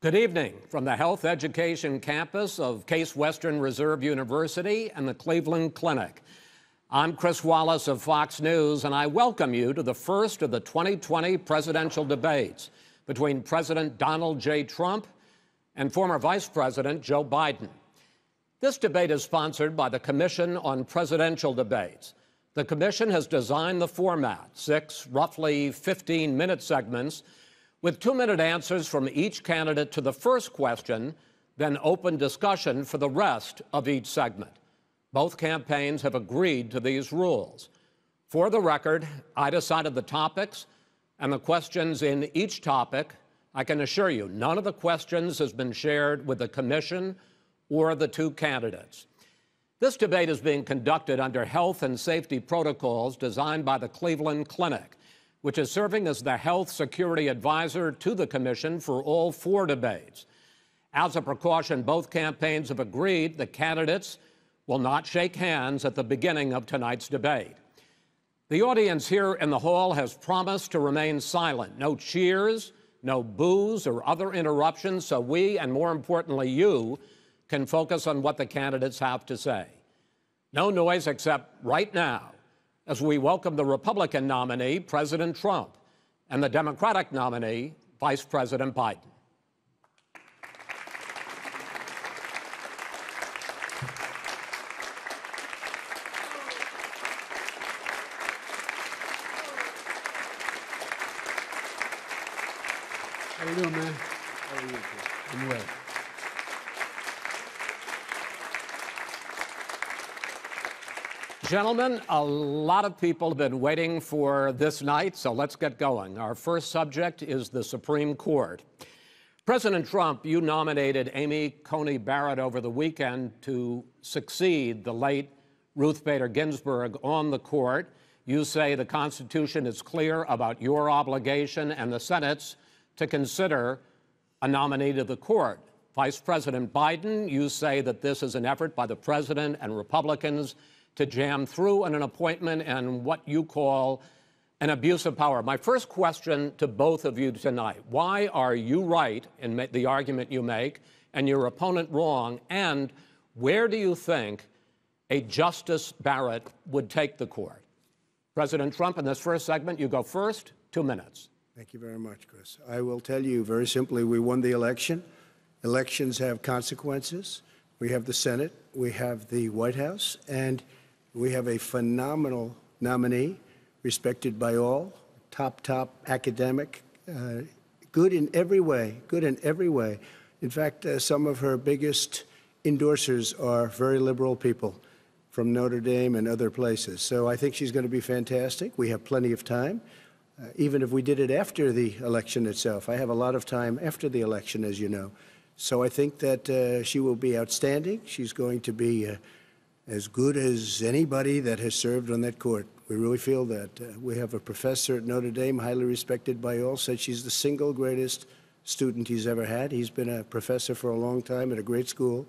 Good evening from the Health Education campus of Case Western Reserve University and the Cleveland Clinic. I'm Chris Wallace of Fox News, and I welcome you to the first of the 2020 presidential debates between President Donald J. Trump and former Vice President Joe Biden. This debate is sponsored by the Commission on Presidential Debates. The commission has designed the format, 6 roughly 15-minute segments, with 2-minute answers from each candidate to the first question, then open discussion for the rest of each segment. Both campaigns have agreed to these rules. For the record, I decided the topics and the questions in each topic. I can assure you, none of the questions has been shared with the commission or the 2 candidates. This debate is being conducted under health and safety protocols designed by the Cleveland Clinic, which is serving as the health security advisor to the commission for all 4 debates. As a precaution, both campaigns have agreed the candidates will not shake hands at the beginning of tonight's debate. The audience here in the hall has promised to remain silent. No cheers, no boos or other interruptions, so we, and more importantly you, can focus on what the candidates have to say. No noise except right now, as we welcome the Republican nominee, President Trump, and the Democratic nominee, Vice President Biden. How you doing, man? How are you? I'm well. Gentlemen, a lot of people have been waiting for this night, so let's get going. Our first subject is the Supreme Court. President Trump, you nominated Amy Coney Barrett over the weekend to succeed the late Ruth Bader Ginsburg on the court. You say the Constitution is clear about your obligation and the Senate's to consider a nominee to the court. Vice President Biden, you say that this is an effort by the president and Republicans to jam through an appointment and what you call an abuse of power. My first question to both of you tonight, why are you right in the argument you make and your opponent wrong, and where do you think a Justice Barrett would take the court? President Trump, in this first segment, you go first, 2 minutes. Thank you very much, Chris. I will tell you very simply, we won the election. Elections have consequences. We have the Senate, we have the White House, and we have a phenomenal nominee, respected by all, top academic, good in every way, In fact, some of her biggest endorsers are very liberal people from Notre Dame and other places. So I think she's going to be fantastic. We have plenty of time, even if we did it after the election itself. I have a lot of time after the election, as you know. So I think that she will be outstanding. She's going to be as good as anybody that has served on that court. We really feel that. We have a professor at Notre Dame, highly respected by all, said she's the single greatest student he's ever had. He's been a professor for a long time at a great school.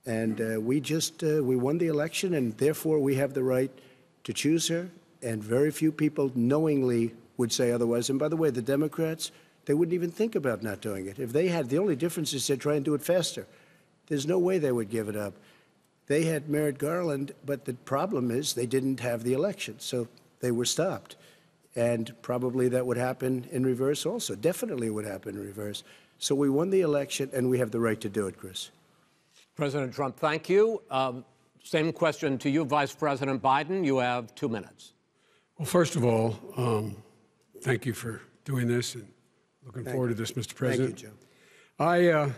And we won the election, and therefore we have the right to choose her. And very few people knowingly would say otherwise. And by the way, the Democrats, they wouldn't even think about not doing it. If they had, the only difference is they'd try and do it faster. There's no way they would give it up. They had Merrick Garland, but the problem is they didn't have the election, so they were stopped. And probably that would happen in reverse also. Definitely would happen in reverse. So we won the election, and we have the right to do it, Chris. President Trump, thank you. Same question to you, Vice President Biden. You have 2 minutes. Well, first of all, thank you for doing this, and looking forward to this, Mr. President. Thank you, Joe.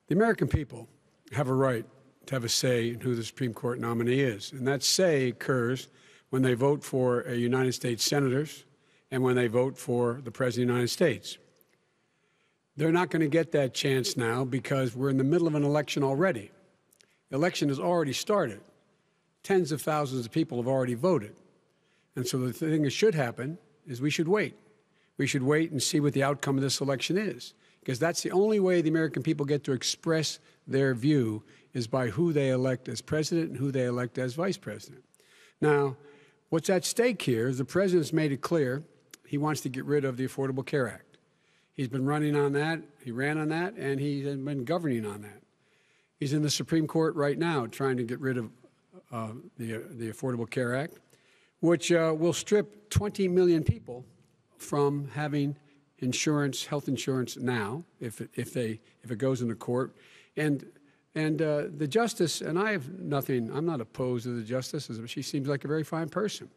The American people have a right to have a say in who the Supreme Court nominee is, and that say occurs when they vote for United States senators and when they vote for the President of the United States. They're not going to get that chance now because we're in the middle of an election already. The election has already started. Tens of thousands of people have already voted. And so the thing that should happen is we should wait. We should wait and see what the outcome of this election is, because that's the only way the American people get to express their view is by who they elect as president and who they elect as vice president. Now, what's at stake here is the president's made it clear he wants to get rid of the Affordable Care Act. He's been running on that, he ran on that, and he's been governing on that. He's in the Supreme Court right now trying to get rid of the Affordable Care Act, which will strip 20 million people from having insurance, health insurance now, if it goes into court. And the justice, and I'm not opposed to the justice, she seems like a very fine person.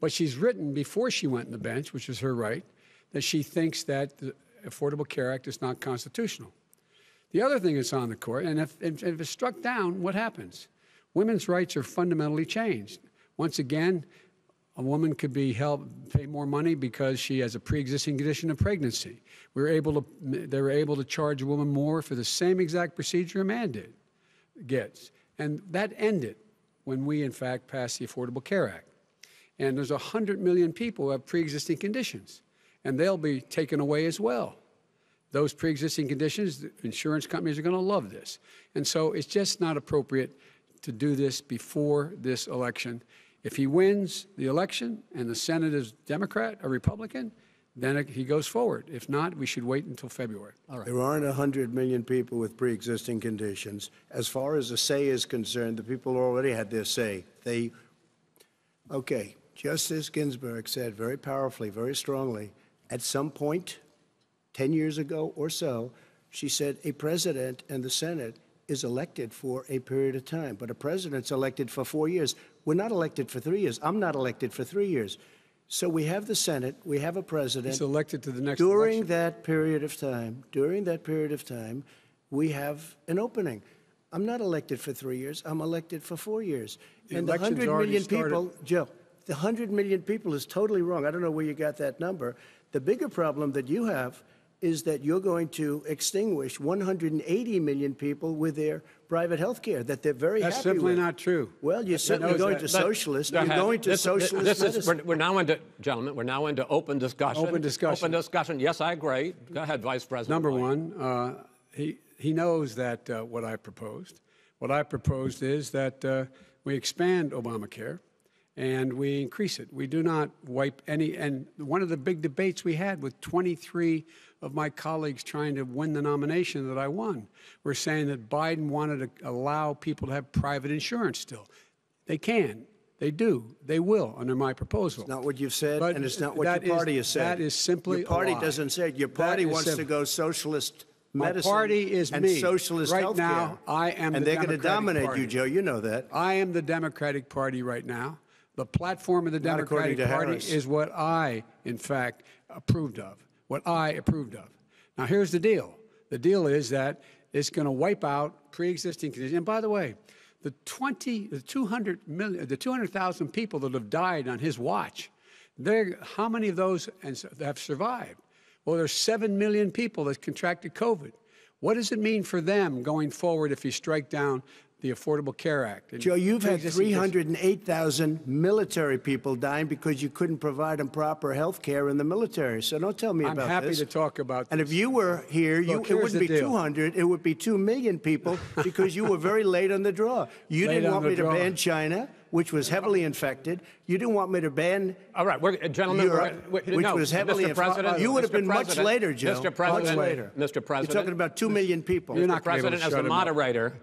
But she's written before she went on the bench, which is her right, that she thinks that the Affordable Care Act is not constitutional. The other thing that's on the court, and if it's struck down, what happens? Women's rights are fundamentally changed. Once again, a woman could be pay more money because she has a pre-existing condition of pregnancy. They were able to charge a woman more for the same exact procedure a man gets. And that ended when we, in fact, passed the Affordable Care Act. And there's 100 million people who have pre-existing conditions, and they'll be taken away as well. Those pre-existing conditions, the insurance companies are going to love this. And so it's just not appropriate to do this before this election. If he wins the election and the Senate is Democrat or Republican, then he goes forward. If not, we should wait until February. All right. There aren't 100 million people with pre-existing conditions. As far as the say is concerned, the people already had their say. Okay, Justice Ginsburg said very powerfully, very strongly, at some point, 10 years ago or so, she said a president and the Senate is elected for a period of time, but a president's elected for 4 years. We're not elected for 3 years. I'm not elected for 3 years. So we have the Senate, we have a president. He's elected to the next during election. that period of time, we have an opening. I'm not elected for 3 years. I'm elected for 4 years. And the 100 million people, Joe, the 100 million people is totally wrong. I don't know where you got that number. The bigger problem that you have is that you're going to extinguish 180 million people with their private health care that they're very happy with. That's simply not true. Well, you're certainly going to socialist. You're going to socialist medicine. We're now into, gentlemen, we're now into open discussion. Open discussion. Open discussion. Yes, I agree. Go ahead, Vice President. Number one, he knows that what I proposed. What I proposed is that we expand Obamacare and we increase it. We do not wipe any. And one of the big debates we had with 23 of my colleagues trying to win the nomination that I won were saying that Biden wanted to allow people to have private insurance still. They can. They do. They will under my proposal. It's not what you've said, but and it's not what your party has said. That is simply your party a lie. doesn't say it. Your party wants to go socialist medicine. My party is and me. Socialist right healthcare. Now, I am and the they're going to dominate Party. you, Joe. You know that. I am the Democratic Party right now. The platform of the Democratic Party is what I, in fact, approved of. What I approved of. Now, here's the deal. The deal is that it's going to wipe out pre-existing conditions. And by the way, the 200,000 people that have died on his watch, how many of those have survived? Well, there's 7 million people that contracted COVID. What does it mean for them going forward if you strike down the Affordable Care Act? Joe, you've had 308,000 military people dying because you couldn't provide them proper health care in the military. So don't tell me about this. I'm happy to talk about this. And if you were here, it wouldn't be 200, it would be 2 million people because you were very late on the draw. You didn't want me to ban China, which was heavily infected. You didn't want me to ban All right, gentlemen, Europe, which was heavily infected. You would have been much later, Joe. Mr. President, much later. Mr. President. You're talking about 2 million people. Mr. President, as a moderator,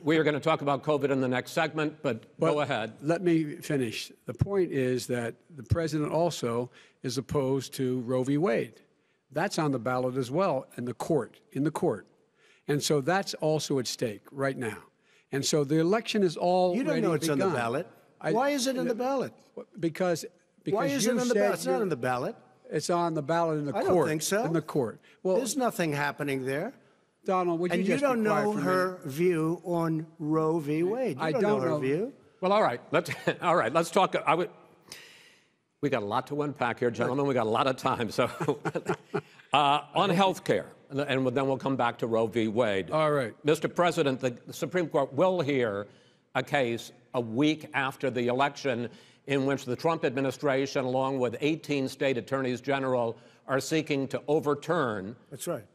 we are going to talk about COVID in the next segment, but go ahead. Let me finish. The point is that the president also is opposed to Roe v. Wade. That's on the ballot as well in the court. And so that's also at stake right now. And so the election is already You don't know it's begun. on the ballot. Why is it on the ballot? Because Why is it on the ballot? It's not on the ballot. It's on the ballot in the court. I don't think so. In the court. Well, there's nothing happening there. Donald, would you and just you don't be quiet know for a her minute? view on Roe v. Wade. You I don't know her view. Well, all right. Let's talk. We got a lot to unpack here, gentlemen. We got a lot of time. So, on health care, and then we'll come back to Roe v. Wade. All right. Mr. President, the Supreme Court will hear a case a week after the election in which the Trump administration, along with 18 state attorneys general, are seeking to overturn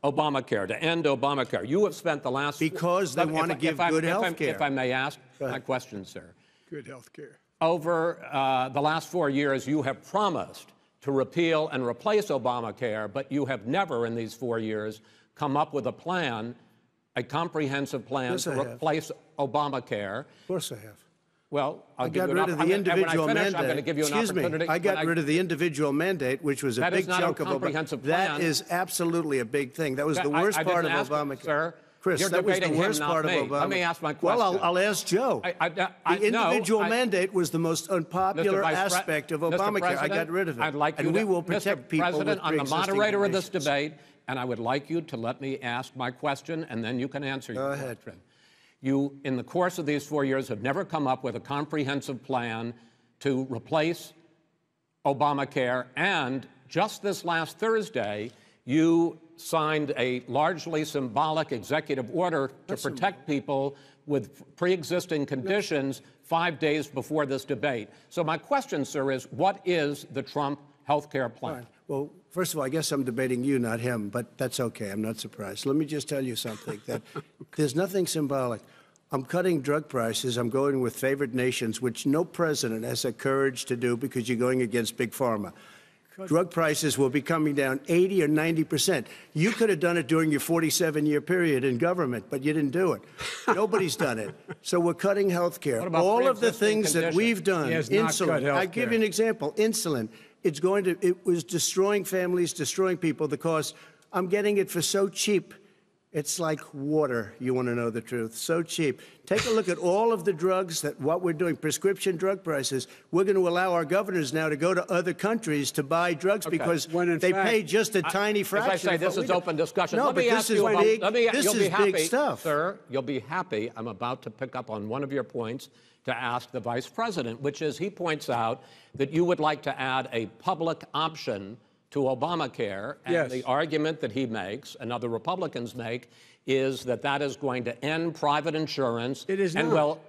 Obamacare, to end Obamacare. You have spent the last... Because they want to give good health care. If I may ask my question, sir. Good health care. Over the last 4 years, you have promised to repeal and replace Obamacare, but you have never in these 4 years come up with a plan, a comprehensive plan to replace Obamacare. Of course I have. Well, I got rid of the individual mandate. I'm going to give you an opportunity. I got rid of the individual mandate, which was a big chunk of Obamacare. That is absolutely a big thing. That was the worst part of Obamacare. Sir, Chris, that was the worst part of Obamacare. Let me ask my question. Well, I'll ask Joe. The individual mandate was the most unpopular aspect of Obamacare. I got rid of it. I'd like you and we will protect people with President, I'm the moderator of this conditions. debate, and I would like you to let me ask my question, and then you can answer your question. Go ahead. You, in the course of these 4 years, have never come up with a comprehensive plan to replace Obamacare, and just this last Thursday, you signed a largely symbolic executive order to protect people with pre-existing conditions 5 days before this debate. So my question, sir, is what is the Trump health care plan? Right. Well, first of all, I guess I'm debating you, not him, but that's okay. I'm not surprised. Let me just tell you something, that there's nothing symbolic. I'm cutting drug prices. I'm going with favored nations, which no president has the courage to do because you're going against Big Pharma. Drug prices will be coming down 80 or 90%. You could have done it during your 47-year period in government, but you didn't do it. Nobody's done it. So we're cutting health care. All of the things that we've done, insulin, I give you an example, insulin, it was destroying families, destroying people. The cost, I'm getting it for so cheap. It's like water, you want to know the truth. So cheap. Take a look at all of the drugs what we're doing, prescription drug prices. We're going to allow our governors now to go to other countries to buy drugs because they pay just a tiny fraction. As I say, this is open discussion. No, let me ask you about, this is big stuff. Sir, you'll be happy. I'm about to pick up on one of your points to ask the Vice President, which is he points out that you would like to add a public option to Obamacare, and the argument that he makes and other Republicans make is that that is going to end private insurance. It is and not. Well,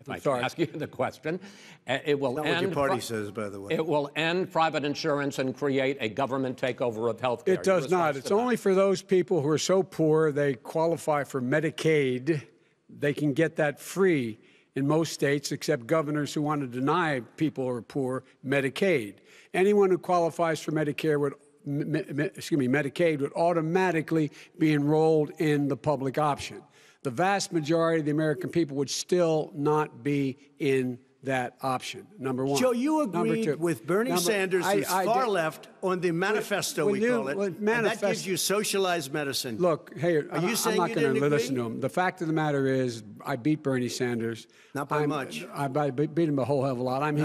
if I can ask you the question, it will not end. What your party says, by the way. It will end private insurance and create a government takeover of health care. It does not. It's only for those people who are so poor they qualify for Medicaid. They can get that free in most states, except governors who want to deny people who are poor Medicaid. Anyone who qualifies for Medicare Medicaid would automatically be enrolled in the public option. The vast majority of the American people would still not be in that option, number one. Joe, you agreed with Bernie Sanders, who's far left, on the manifesto, we call it, and that gives you socialized medicine. Look, hey, I'm not going to listen to him. The fact of the matter is, I beat Bernie Sanders. Not by much. I beat him a whole hell of a lot. I'm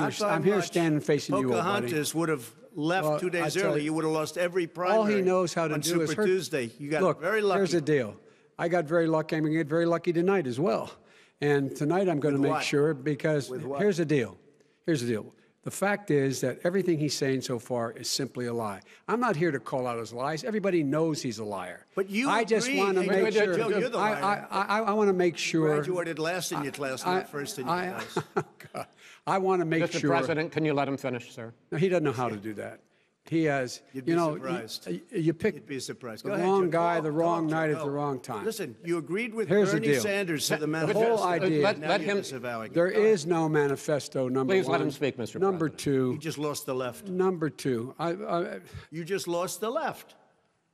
here standing facing you, old buddy. Pocahontas would have left 2 days early. You would have lost every primary. All he knows how to on do is Super Tuesday. You got very lucky. Here's the deal. I got very lucky. I'm going to get very lucky tonight as well. And tonight I'm going to make sure, because here's the deal. Here's the deal. The fact is that everything he's saying so far is simply a lie. I'm not here to call out his lies. Everybody knows he's a liar. But you I just want to make sure. Joe, you're the liar. I want to make sure. You graduated last in your class, not first in your class. I want to make sure. Mr. President, can you let him finish, sir? No, he doesn't know how to do that. He has, You'd be surprised. You picked You'd be surprised. the wrong guy, the wrong night at the wrong time. Listen, you agreed with Here's the Bernie deal. Sanders to the The manifesto. whole idea. Let him. There is no manifesto, number one. Please let him speak, Mr. Number President. two. You just lost the left. Number two. You just lost the left.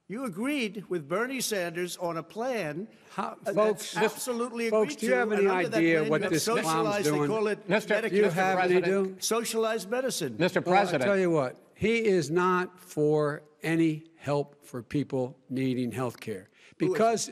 You agreed with Bernie Sanders on a plan folks, absolutely agreed folks, do you have any idea what this clown's doing? They call it Medicare. Do you have any idea? Socialized medicine. Mr. Well, President. I tell you what, he is not for any help for people needing health care. Because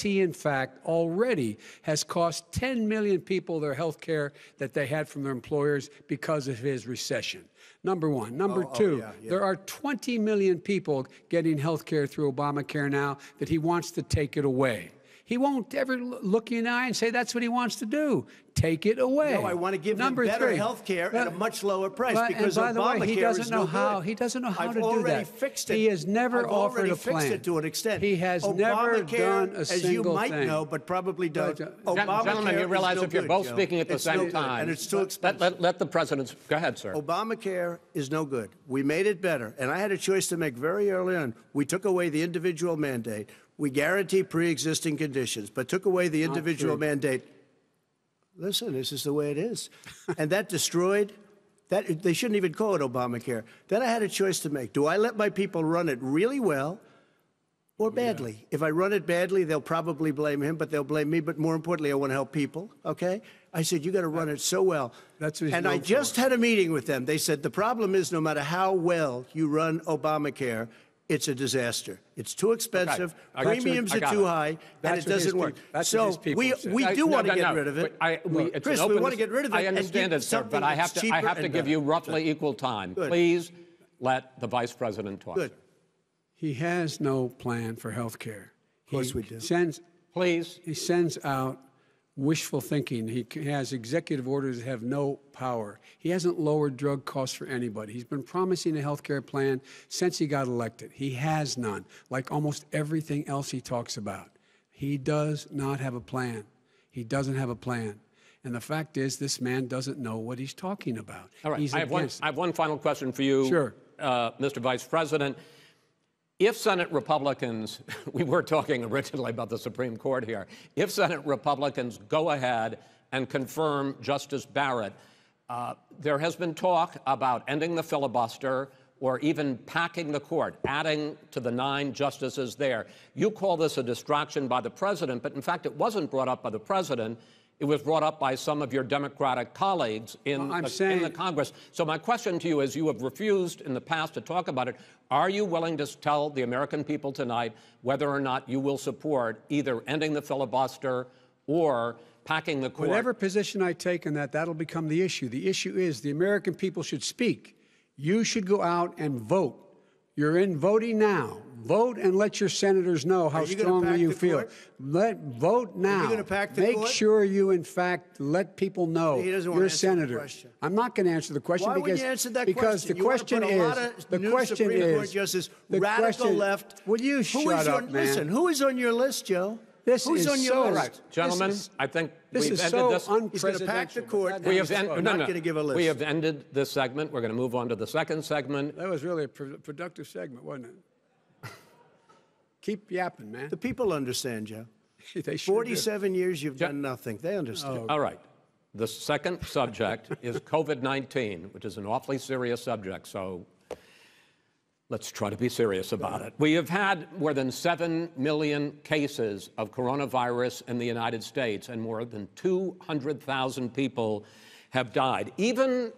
he, in fact, already has cost 10 million people their health care that they had from their employers because of his recession. Number one. Number two, there are 20 million people getting health care through Obamacare now that he wants to take it away. He won't ever look you in the eye and say that's what he wants to do. Take it away. No, I want to give them better health care at a much lower price because by the way, he doesn't know how. He doesn't know how to do that. I've already fixed it. He has never offered a plan. I've already fixed it to an extent. He has never done a single thing. As you might know, but probably don't. Gentlemen, you realize if you're both speaking at the same time, and it's too expensive. Let the president go ahead, sir. Obamacare is no good. We made it better, and I had a choice to make very early on. We took away the individual mandate. We guarantee pre-existing conditions, but took away the individual mandate. Listen, this is the way it is. And that destroyed, they shouldn't even call it Obamacare. Then I had a choice to make. Do I let my people run it really well or badly? Yeah. If I run it badly, they'll probably blame him, but they'll blame me. But more importantly, I want to help people, okay? I said, you got to run it so well. And I just had a meeting with them. They said, the problem is no matter how well you run Obamacare, it's a disaster. It's too expensive. Okay. Premiums are too high, and it doesn't work. So we do want to get rid of it. Chris, we want to get rid of it. I understand it, sir, but I have to give you roughly equal time. Good. Please let the vice president talk. Good. He has no plan for health care. Of course we do. He sends out wishful thinking. He has executive orders that have no power. He hasn't lowered drug costs for anybody. He's been promising a health care plan since he got elected. He has none, like almost everything else he talks about. He does not have a plan. He doesn't have a plan. And the fact is, this man doesn't know what he's talking about. All right. I have one final question for you, sure. Mr. Vice President. If Senate Republicans, we were talking originally about the Supreme Court here, if Senate Republicans go ahead and confirm Justice Barrett, there has been talk about ending the filibuster or even packing the court, adding to the 9 justices there. You call this a distraction by the president, but in fact it wasn't brought up by the president. It was brought up by some of your Democratic colleagues in the Congress. So my question to you is, you have refused in the past to talk about it. Are you willing to tell the American people tonight whether or not you will support either ending the filibuster or packing the court? Whatever position I take on that, that'll become the issue. The issue is the American people should speak. You should go out and vote. You're in voting now. Vote and let your senators know how strongly you feel. Vote now. Are you going to pack the court? Make sure you, in fact, let people know you're a senator. I'm not going to answer the question. Why wouldn't you answer that because question? The question is, radical left. Will you shut up, man? Listen, who is on your list, Joe? Who's on your list? Right. Gentlemen, I think this we've is ended so this. He's going to pack the court. We have not going to give a list. We have ended this segment. We're going to move on to the second segment. That was really a productive segment, wasn't it? Keep yapping, man. The people understand, Joe. They sure 47 years you've done nothing. They understand. All right. The second subject is COVID-19, which is an awfully serious subject, so let's try to be serious about it. We have had more than 7 million cases of coronavirus in the United States, and more than 200,000 people have died. Even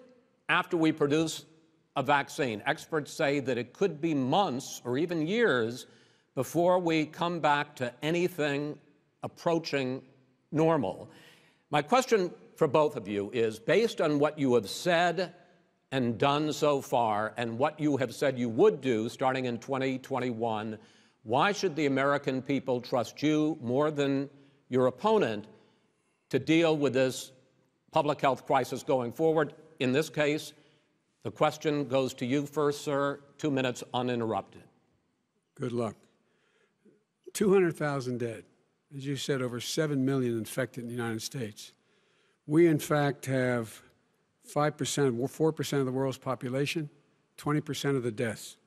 after we produce a vaccine, experts say that it could be months or even years before we come back to anything approaching normal. My question for both of you is, based on what you have said and done so far and what you have said you would do starting in 2021, why should the American people trust you more than your opponent to deal with this public health crisis going forward? In this case, the question goes to you first, sir. 2 minutes uninterrupted. Good luck. 200,000 dead. As you said, over 7 million infected in the United States. We, in fact, have 4% of the world's population, 20% of the deaths.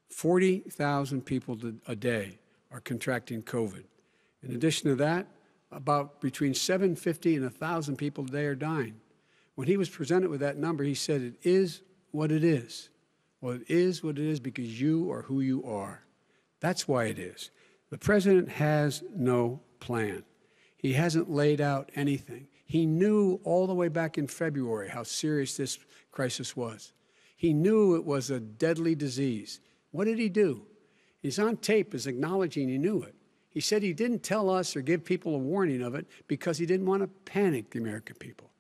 40,000 people a day are contracting COVID. In addition to that, about between 750 and 1,000 people a day are dying. When he was presented with that number, he said, it is what it is. Well, it is what it is because you are who you are. That's why it is. The president has no plan. He hasn't laid out anything. He knew all the way back in February how serious this crisis was. He knew it was a deadly disease. What did he do? He's on tape as acknowledging he knew it. He said he didn't tell us or give people a warning of it because he didn't want to panic the American people.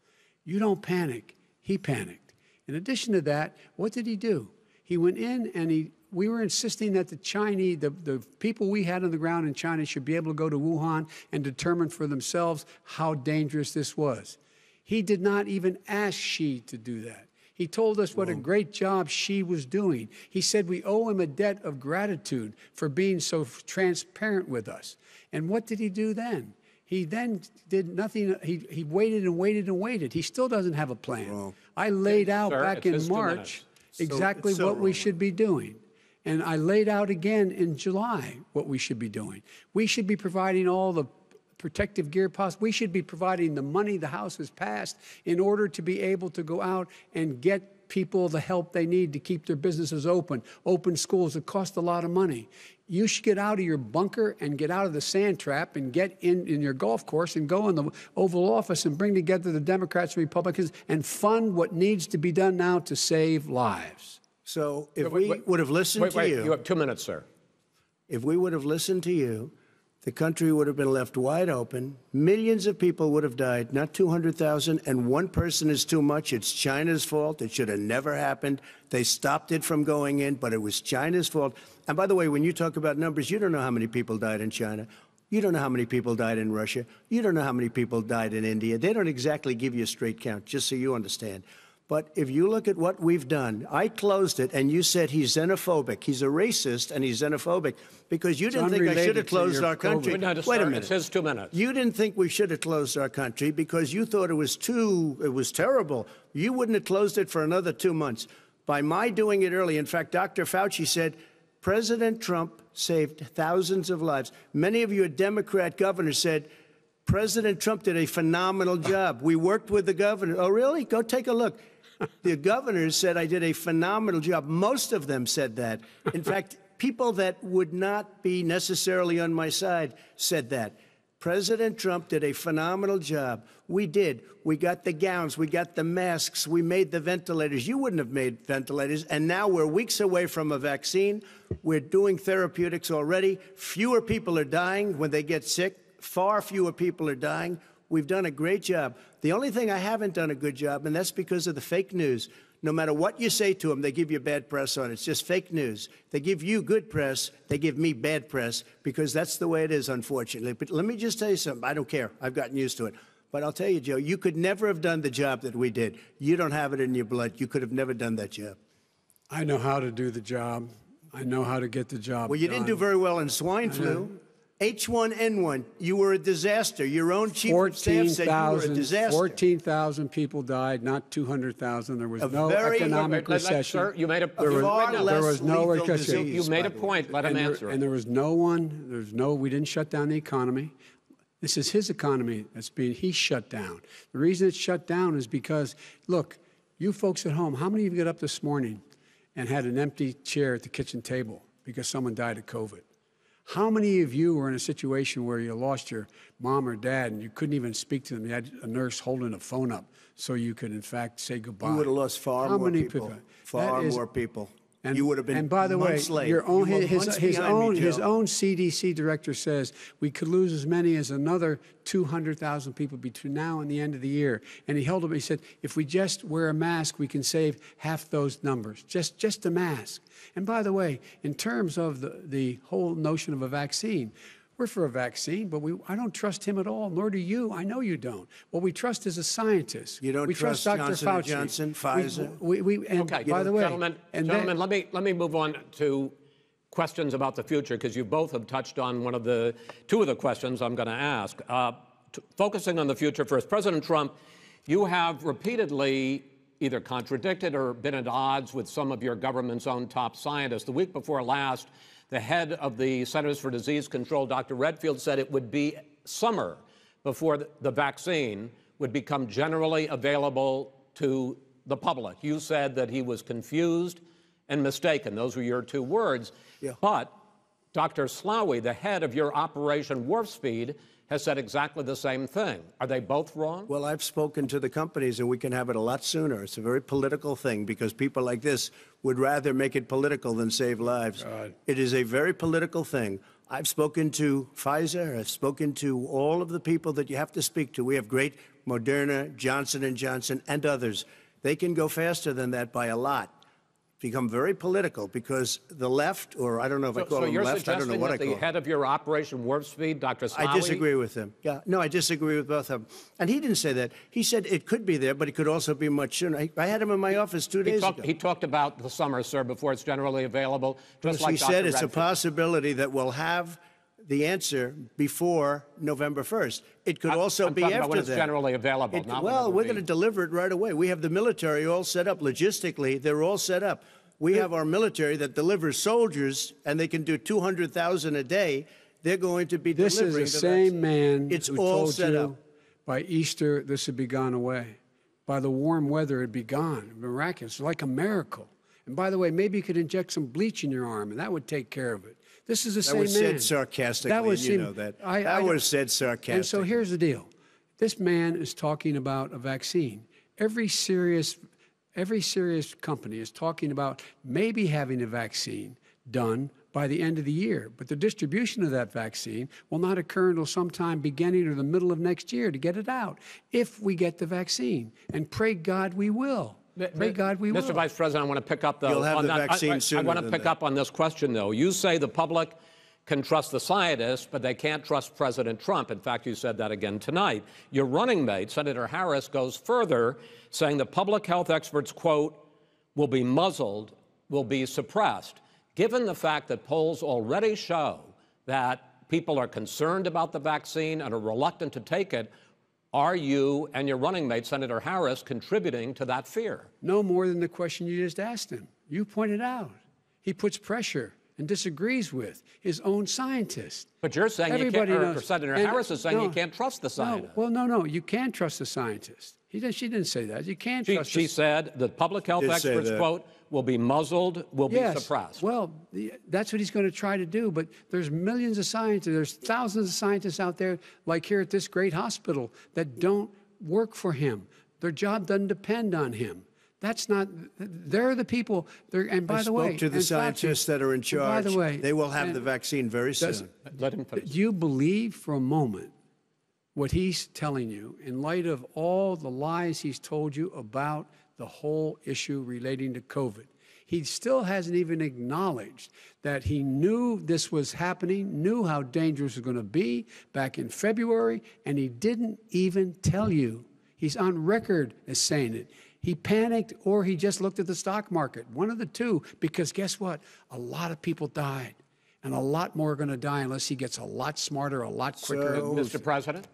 You don't panic. He panicked. In addition to that, what did he do? He went in and he we were insisting that the Chinese, the people we had on the ground in China should be able to go to Wuhan and determine for themselves how dangerous this was. He did not even ask Xi to do that. He told us what a great job Xi was doing. He said we owe him a debt of gratitude for being so transparent with us. And what did he do then? He then did nothing. He waited and waited and waited. He still doesn't have a plan. I laid out back in March exactly what we should be doing. And I laid out again in July what we should be doing. We should be providing all the protective gear possible. We should be providing the money the House has passed in order to be able to go out and get people the help they need to keep their businesses open schools that cost a lot of money. You should get out of your bunker and get out of the sand trap and get in your golf course and go in the Oval Office and bring together the Democrats and Republicans and fund what needs to be done now to save lives. So if we would have listened to you... You have 2 minutes, sir. If we would have listened to you, the country would have been left wide open. Millions of people would have died, not 200,000, and one person is too much. It's China's fault. It should have never happened. They stopped it from going in, but it was China's fault. And by the way, when you talk about numbers, you don't know how many people died in China. You don't know how many people died in Russia. You don't know how many people died in India. They don't exactly give you a straight count, just so you understand. But if you look at what we've done, I closed it, and you said he's xenophobic. He's a racist, and he's xenophobic because you didn't think I should have closed our country. Wait a minute. It's his 2 minutes. You didn't think we should have closed our country because you thought it was terrible. You wouldn't have closed it for another 2 months. By my doing it early, in fact, Dr. Fauci said, President Trump saved thousands of lives. Many of your Democrat governors said, President Trump did a phenomenal job. We worked with the governor. Oh, really? Go take a look. The governors said I did a phenomenal job. Most of them said that. In fact, people that would not be necessarily on my side said that. President Trump did a phenomenal job. We did. We got the gowns. We got the masks. We made the ventilators. You wouldn't have made ventilators. And now we're weeks away from a vaccine. We're doing therapeutics already. Fewer people are dying when they get sick. Far fewer people are dying. We've done a great job. The only thing I haven't done a good job, and that's because of the fake news. No matter what you say to them, they give you bad press on it. It's just fake news. They give you good press. They give me bad press because that's the way it is, unfortunately. But let me just tell you something. I don't care. I've gotten used to it. But I'll tell you, Joe, you could never have done the job that we did. You don't have it in your blood. You could have never done that job. I know how to do the job. I know how to get the job Well, you didn't do very well in swine flu. H1N1, you were a disaster. Your own chief of staff said you were a disaster. 14,000 people died, not 200,000. There was no economic recession. Sir, you made a there was no recession. You made a point. Let him answer. And there was we didn't shut down the economy. This is his economy he's shut down. The reason it's shut down is because, look, you folks at home, how many of you got up this morning and had an empty chair at the kitchen table because someone died of COVID? How many of you were in a situation where you lost your mom or dad and you couldn't even speak to them? You had a nurse holding a phone up so you could, in fact, say goodbye. You would have lost far more people. Far more people. And you would have been. And by the way, his own CDC director says we could lose as many as another 200,000 people between now and the end of the year. And he held up. He said, if we just wear a mask, we can save half those numbers. Just a mask. And by the way, in terms of the whole notion of a vaccine, we're for a vaccine, but I don't trust him at all, nor do you. I know you don't. What we trust is a scientist. You don't trust Dr. Fauci. Johnson, Pfizer? Okay, by the way, gentlemen, let me move on to questions about the future, because you both have touched on two of the questions I'm going to ask. Focusing on the future first, President Trump, you have repeatedly either contradicted or been at odds with some of your government's own top scientists. The week before last, the head of the Centers for Disease Control, Dr. Redfield, said it would be summer before the vaccine would become generally available to the public. You said that he was confused and mistaken. Those were your two words. Yeah. But Dr. Slaoui, the head of your Operation Warp Speed, has said exactly the same thing. Are they both wrong? Well, I've spoken to the companies, and we can have it a lot sooner. It's a very political thing because people like this would rather make it political than save lives. God. It is a very political thing. I've spoken to Pfizer. I've spoken to all of the people that you have to speak to. We have great Moderna, Johnson & Johnson, and others. They can go faster than that by a lot. become very political because the left, or I don't know if I call them left, I don't know what I call them. So you're suggesting that the head of your Operation Warp Speed, Dr. Slawi... I disagree with him. Yeah, no, I disagree with both of them. And he didn't say that. He said it could be there, but it could also be much sooner. I had him in my office 2 days ago. He talked about the summer, sir, before it's generally available. Just like he said it's a possibility that we'll have the answer before November 1st. It could also be after that. When it's generally available. Well, we're going to deliver it right away. We have the military all set up. Logistically, they're all set up. We have our military that delivers soldiers, and they can do 200,000 a day. They're going to be delivering. This is the same man it's who all told set you up. By Easter this would be gone away. By the warm weather it'd be gone. Miraculous, like a miracle. And by the way, maybe you could inject some bleach in your arm, and that would take care of it. This is the same man. That was said sarcastically, and you know that. That was said sarcastically. And so here's the deal. This man is talking about a vaccine. Every serious company is talking about maybe having a vaccine done by the end of the year. But the distribution of that vaccine will not occur until sometime beginning or the middle of next year to get it out, if we get the vaccine. And pray God we will. Pray God we will. Mr. Vice President, I want to pick up You'll have the vaccine sooner. I want to pick up on this question, though. You say the public can trust the scientists, but they can't trust President Trump. In fact, you said that again tonight. Your running mate, Senator Harris, goes further, saying the public health experts, quote, will be muzzled, will be suppressed. Given the fact that polls already show that people are concerned about the vaccine and are reluctant to take it, are you and your running mate, Senator Harris, contributing to that fear? No more than the question you just asked him. You pointed out. He puts pressure and disagrees with his own scientists. But you're saying Everybody you can't, knows. Senator Harris is saying you can't trust the scientists. No, you can trust the scientists. She didn't say that. You can't trust She said the public health experts, quote, will be muzzled, will be suppressed. Well, that's what he's going to try to do. But there's millions of scientists, there's thousands of scientists out there, like here at this great hospital, that don't work for him. Their job doesn't depend on him. That's not, they're the people, and by the way. I spoke to the scientists that are in charge. By the way. They will have the vaccine very soon. Let him finish. Do you believe for a moment what he's telling you in light of all the lies he's told you about the whole issue relating to COVID? He still hasn't even acknowledged that he knew this was happening, knew how dangerous it was going to be back in February, and he didn't even tell you. He's on record as saying it. He panicked, or he just looked at the stock market, one of the two, because guess what? A lot of people died, and a lot more are going to die unless he gets a lot smarter, a lot quicker. Mr. President?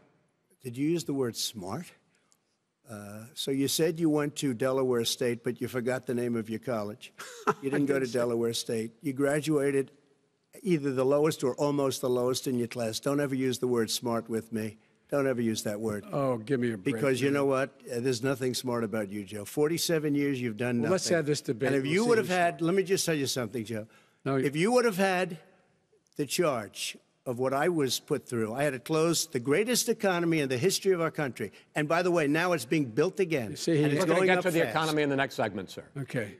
Did you use the word smart? So you said you went to Delaware State, but you forgot the name of your college. You didn't go to Delaware State. You graduated either the lowest or almost the lowest in your class. Don't ever use the word smart with me. Don't ever use that word. Oh, give me a break. Because you know what? There's nothing smart about you, Joe. 47 years, you've done nothing. Let's have this debate. And if you would have had, let me just tell you something, Joe. No, if you would have had the charge of what I was put through, I had to close the greatest economy in the history of our country. And by the way, now it's being built again. See, we're going to get to the economy in the next segment, sir. Okay.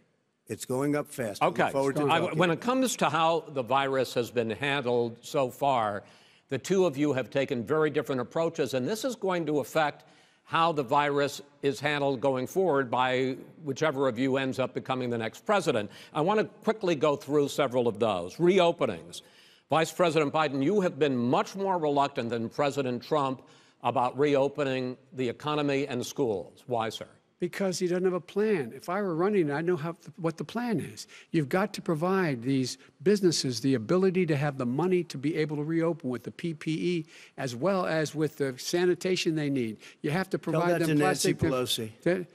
It's going up fast. Okay. When it it comes to how the virus has been handled so far, the two of you have taken very different approaches, and this is going to affect how the virus is handled going forward by whichever of you ends up becoming the next president. I want to quickly go through several of those. Reopenings. Vice President Biden, you have been much more reluctant than President Trump about reopening the economy and schools. Why, sir? Because he doesn't have a plan. If I were running, I know what the plan is. You've got to provide these businesses the ability to have the money to be able to reopen with the PPE as well as with the sanitation they need. You have to provide them plastic. Tell that to Nancy Pelosi.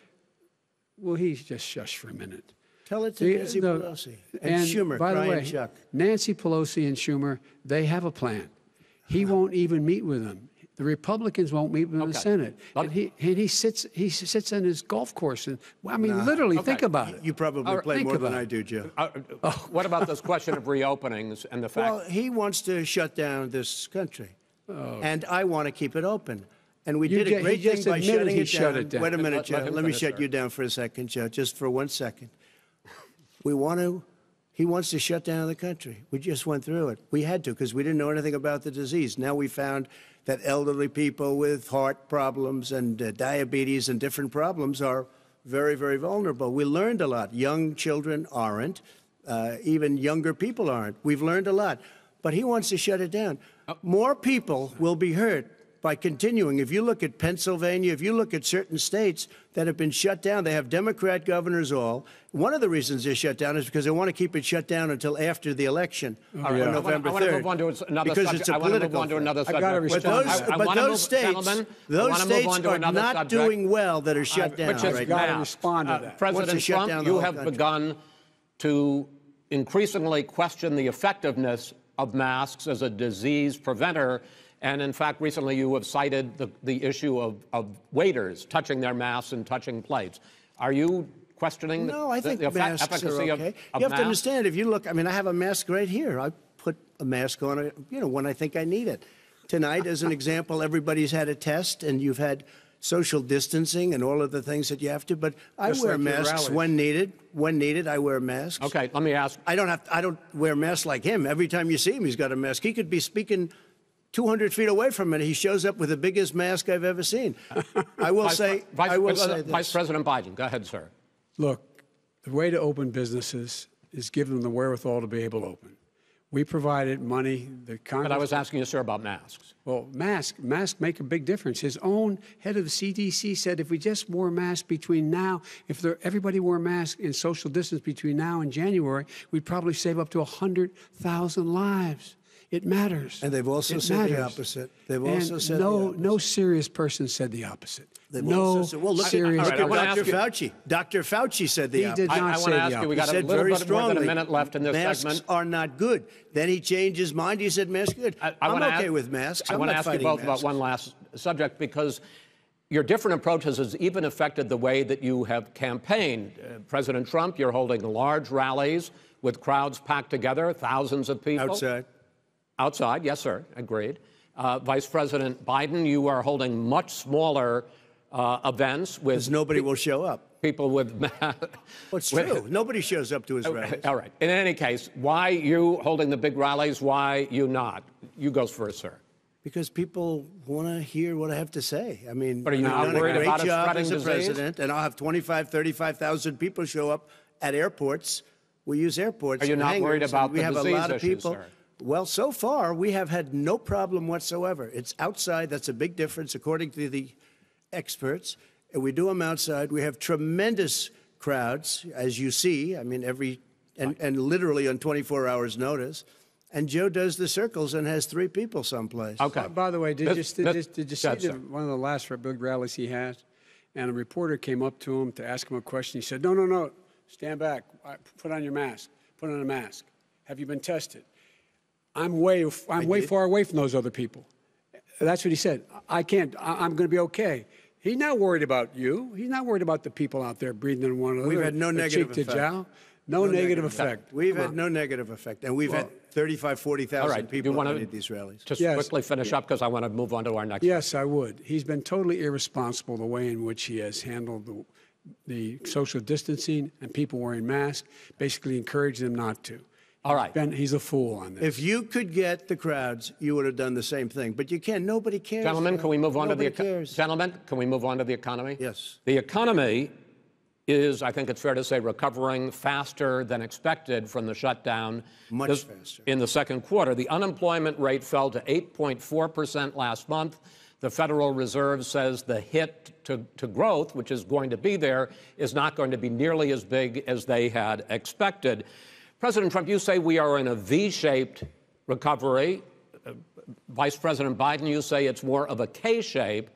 Well, he's just shush for a minute. Tell it to Nancy Pelosi. And Schumer, by the way, Chuck. Nancy Pelosi and Schumer, they have a plan. He won't even meet with them. The Republicans won't meet with the Senate. And he sits on his golf course. And I mean, literally, think about it. You probably play more than I do, Joe. What about this question of reopenings and the fact? Well, he wants to shut down this country. And I want to keep it open. And we did a great thing by shutting it down. Wait a minute, Joe. Let me shut you down for a second, Joe, just for 1 second. He wants to shut down the country. We just went through it. We had to because we didn't know anything about the disease. Now we found that elderly people with heart problems and diabetes and different problems are very, very vulnerable. We learned a lot. Young children aren't. Even younger people aren't. We've learned a lot. But he wants to shut it down. More people will be hurt by continuing. If you look at Pennsylvania, if you look at certain states that have been shut down, they have Democrat governors all. One of the reasons they're shut down is because they want to keep it shut down until after the election on November 3rd. I want to move on to another because subject. it's a I want to move political on to another subject. I gotta respond. But those states are not doing well that are shut down. Which is right gotta now. respond to that. President Trump, you have begun to increasingly question the effectiveness of masks as a disease preventer. And in fact, recently you have cited the issue of waiters touching their masks and touching plates. Are you questioning No, I think masks efficacy are okay. of You have masks? to understand, if you look, I mean, I have a mask right here. I put a mask on, when I think I need it. Tonight, as an example, everybody's had a test, and you've had social distancing and all of the things that you have to. But I Just wear like your masks rallies. when needed. When needed, I wear masks. Okay, let me ask. I don't wear masks like him. Every time you see him, he's got a mask. He could be speaking 200 feet away from it. He shows up with the biggest mask I've ever seen. I will say this. Vice President Biden, go ahead, sir. Look, the way to open businesses is give them the wherewithal to be able to open. We provided money. The Congress. But I was asking you, sir, about masks. Well, masks make a big difference. His own head of the CDC said if we just wore masks between now, everybody wore masks in social distance between now and January, we'd probably save up to 100,000 lives. It matters. And they've also said the opposite. They've also said no serious person said the opposite. Well, look serious at Dr. Fauci. Dr. Fauci said the opposite. He did not say the opposite. We got a little bit more than a minute left in this masks segment. Masks are not good. Then he changed his mind. He said masks are good. I'm okay with masks. I want to ask you both about one last subject, because your different approaches has even affected the way that you have campaigned. President Trump, you're holding large rallies with crowds packed together, thousands of people. Outside, yes, sir, agreed. Vice President Biden, you are holding much smaller events with... Because nobody will show up. People with... Well, it's true. Nobody shows up to his rallies. All right. In any case, why you holding the big rallies? Why you not? You go first, sir. Because people want to hear what I have to say. I mean, but are you not worried about it spreading as a disease? president, and I'll have 35,000 people show up at airports. We use airports. Are you not worried about the disease issues, sir? We have a lot of people. Well, so far, we have had no problem whatsoever. It's outside. That's a big difference, according to the experts. And we do them outside. We have tremendous crowds, as you see. I mean, and literally on 24 hours' notice. And Joe does the circles and has 3 people someplace. Okay. By the way, did you see one of the last big rallies he had? And a reporter came up to him to ask him a question. He said, no, stand back. Put on your mask. Put on a mask. Have you been tested? I'm way far away from those other people. That's what he said. I can't. I'm going to be okay. He's not worried about you. He's not worried about the people out there breathing in one another. We've had no negative effect. No negative effect. We've had no negative effect. And we've had 35,000, 40,000 people at these rallies. Just quickly finish up, because I want to move on to our next. Yes, I would. He's been totally irresponsible the way in which he has handled the social distancing and people wearing masks, basically encouraging them not to. All right. He's a fool on this. If you could get the crowds, you would have done the same thing. But you can't. Nobody cares. Gentlemen, can we move on to the economy? Yes. The economy is, I think it's fair to say, recovering faster than expected from the shutdown. Much faster. In the second quarter, the unemployment rate fell to 8.4% last month. The Federal Reserve says the hit to growth, which is going to be there, is not going to be nearly as big as they had expected. President Trump, you say we are in a V-shaped recovery. Vice President Biden, you say it's more of a K-shape.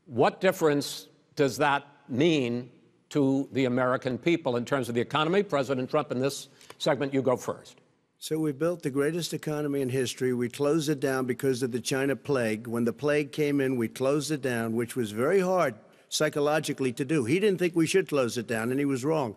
What difference does that mean to the American people in terms of the economy? President Trump, in this segment, you go first. So we built the greatest economy in history. We closed it down because of the China plague. When the plague came in, we closed it down, which was very hard psychologically to do. He didn't think we should close it down, and he was wrong.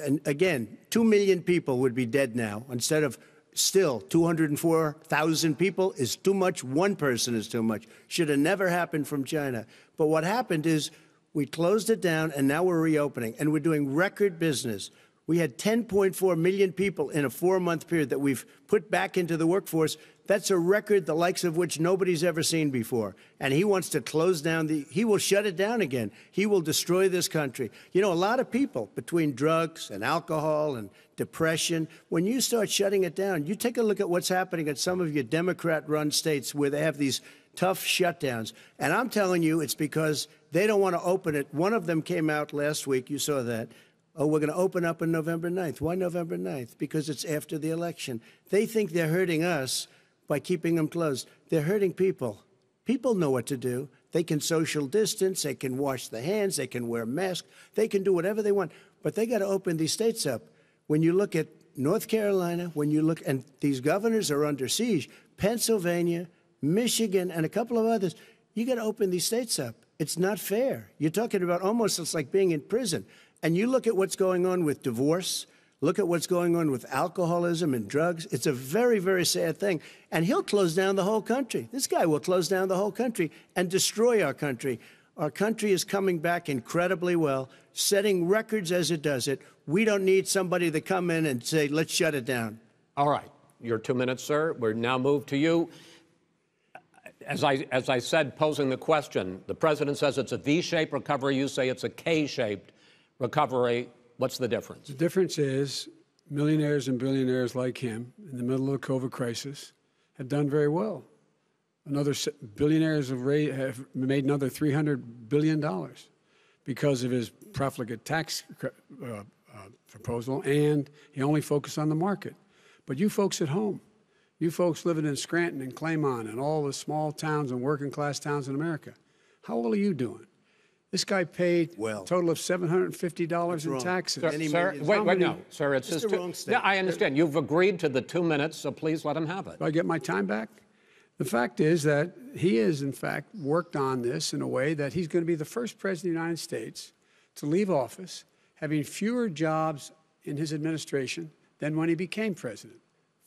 And again, 2 million people would be dead now. Instead of still 204,000 people is too much. One person is too much. Should have never happened from China. But what happened is we closed it down, and now we're reopening, and we're doing record business. We had 10.4 million people in a 4-month period that we've put back into the workforce. That's a record the likes of which nobody's ever seen before. And he wants to close down he will shut it down again. He will destroy this country. You know, a lot of people, between drugs and alcohol and depression, when you start shutting it down, you take a look at what's happening in some of your Democrat-run states where they have these tough shutdowns. And I'm telling you, it's because they don't want to open it. One of them came out last week. You saw that. Oh, we're going to open up on November 9th. Why November 9th? Because it's after the election. They think they're hurting us by keeping them closed. They're hurting people. People know what to do. They can social distance. They can wash their hands. They can wear masks. They can do whatever they want. But they got to open these states up. When you look at North Carolina, when you look, and these governors are under siege, Pennsylvania, Michigan, and a couple of others, you got to open these states up. It's not fair. You're talking about almost, it's like being in prison. And you look at what's going on with divorce, look at what's going on with alcoholism and drugs. It's a very, very sad thing. And he'll close down the whole country. This guy will close down the whole country and destroy our country. Our country is coming back incredibly well, setting records as it does it. We don't need somebody to come in and say, let's shut it down. All right. Your 2 minutes, sir. We're now moved to you. As I said, posing the question, the president says it's a V-shaped recovery. You say it's a K-shaped recovery. What's the difference? The difference is millionaires and billionaires like him in the middle of the COVID crisis have done very well. Billionaires have made another $300 billion because of his profligate tax proposal, and he only focused on the market. But you folks at home, you folks living in Scranton and Claymont and all the small towns and working class towns in America, how well are you doing? This guy paid a total of $750 in taxes. Sir, wait, no, sir, it's just wrong statement. Yeah, I understand. You've agreed to the 2 minutes, so please let him have it. Do I get my time back? The fact is that he has, in fact, worked on this in a way that he's going to be the first president of the United States to leave office having fewer jobs in his administration than when he became president.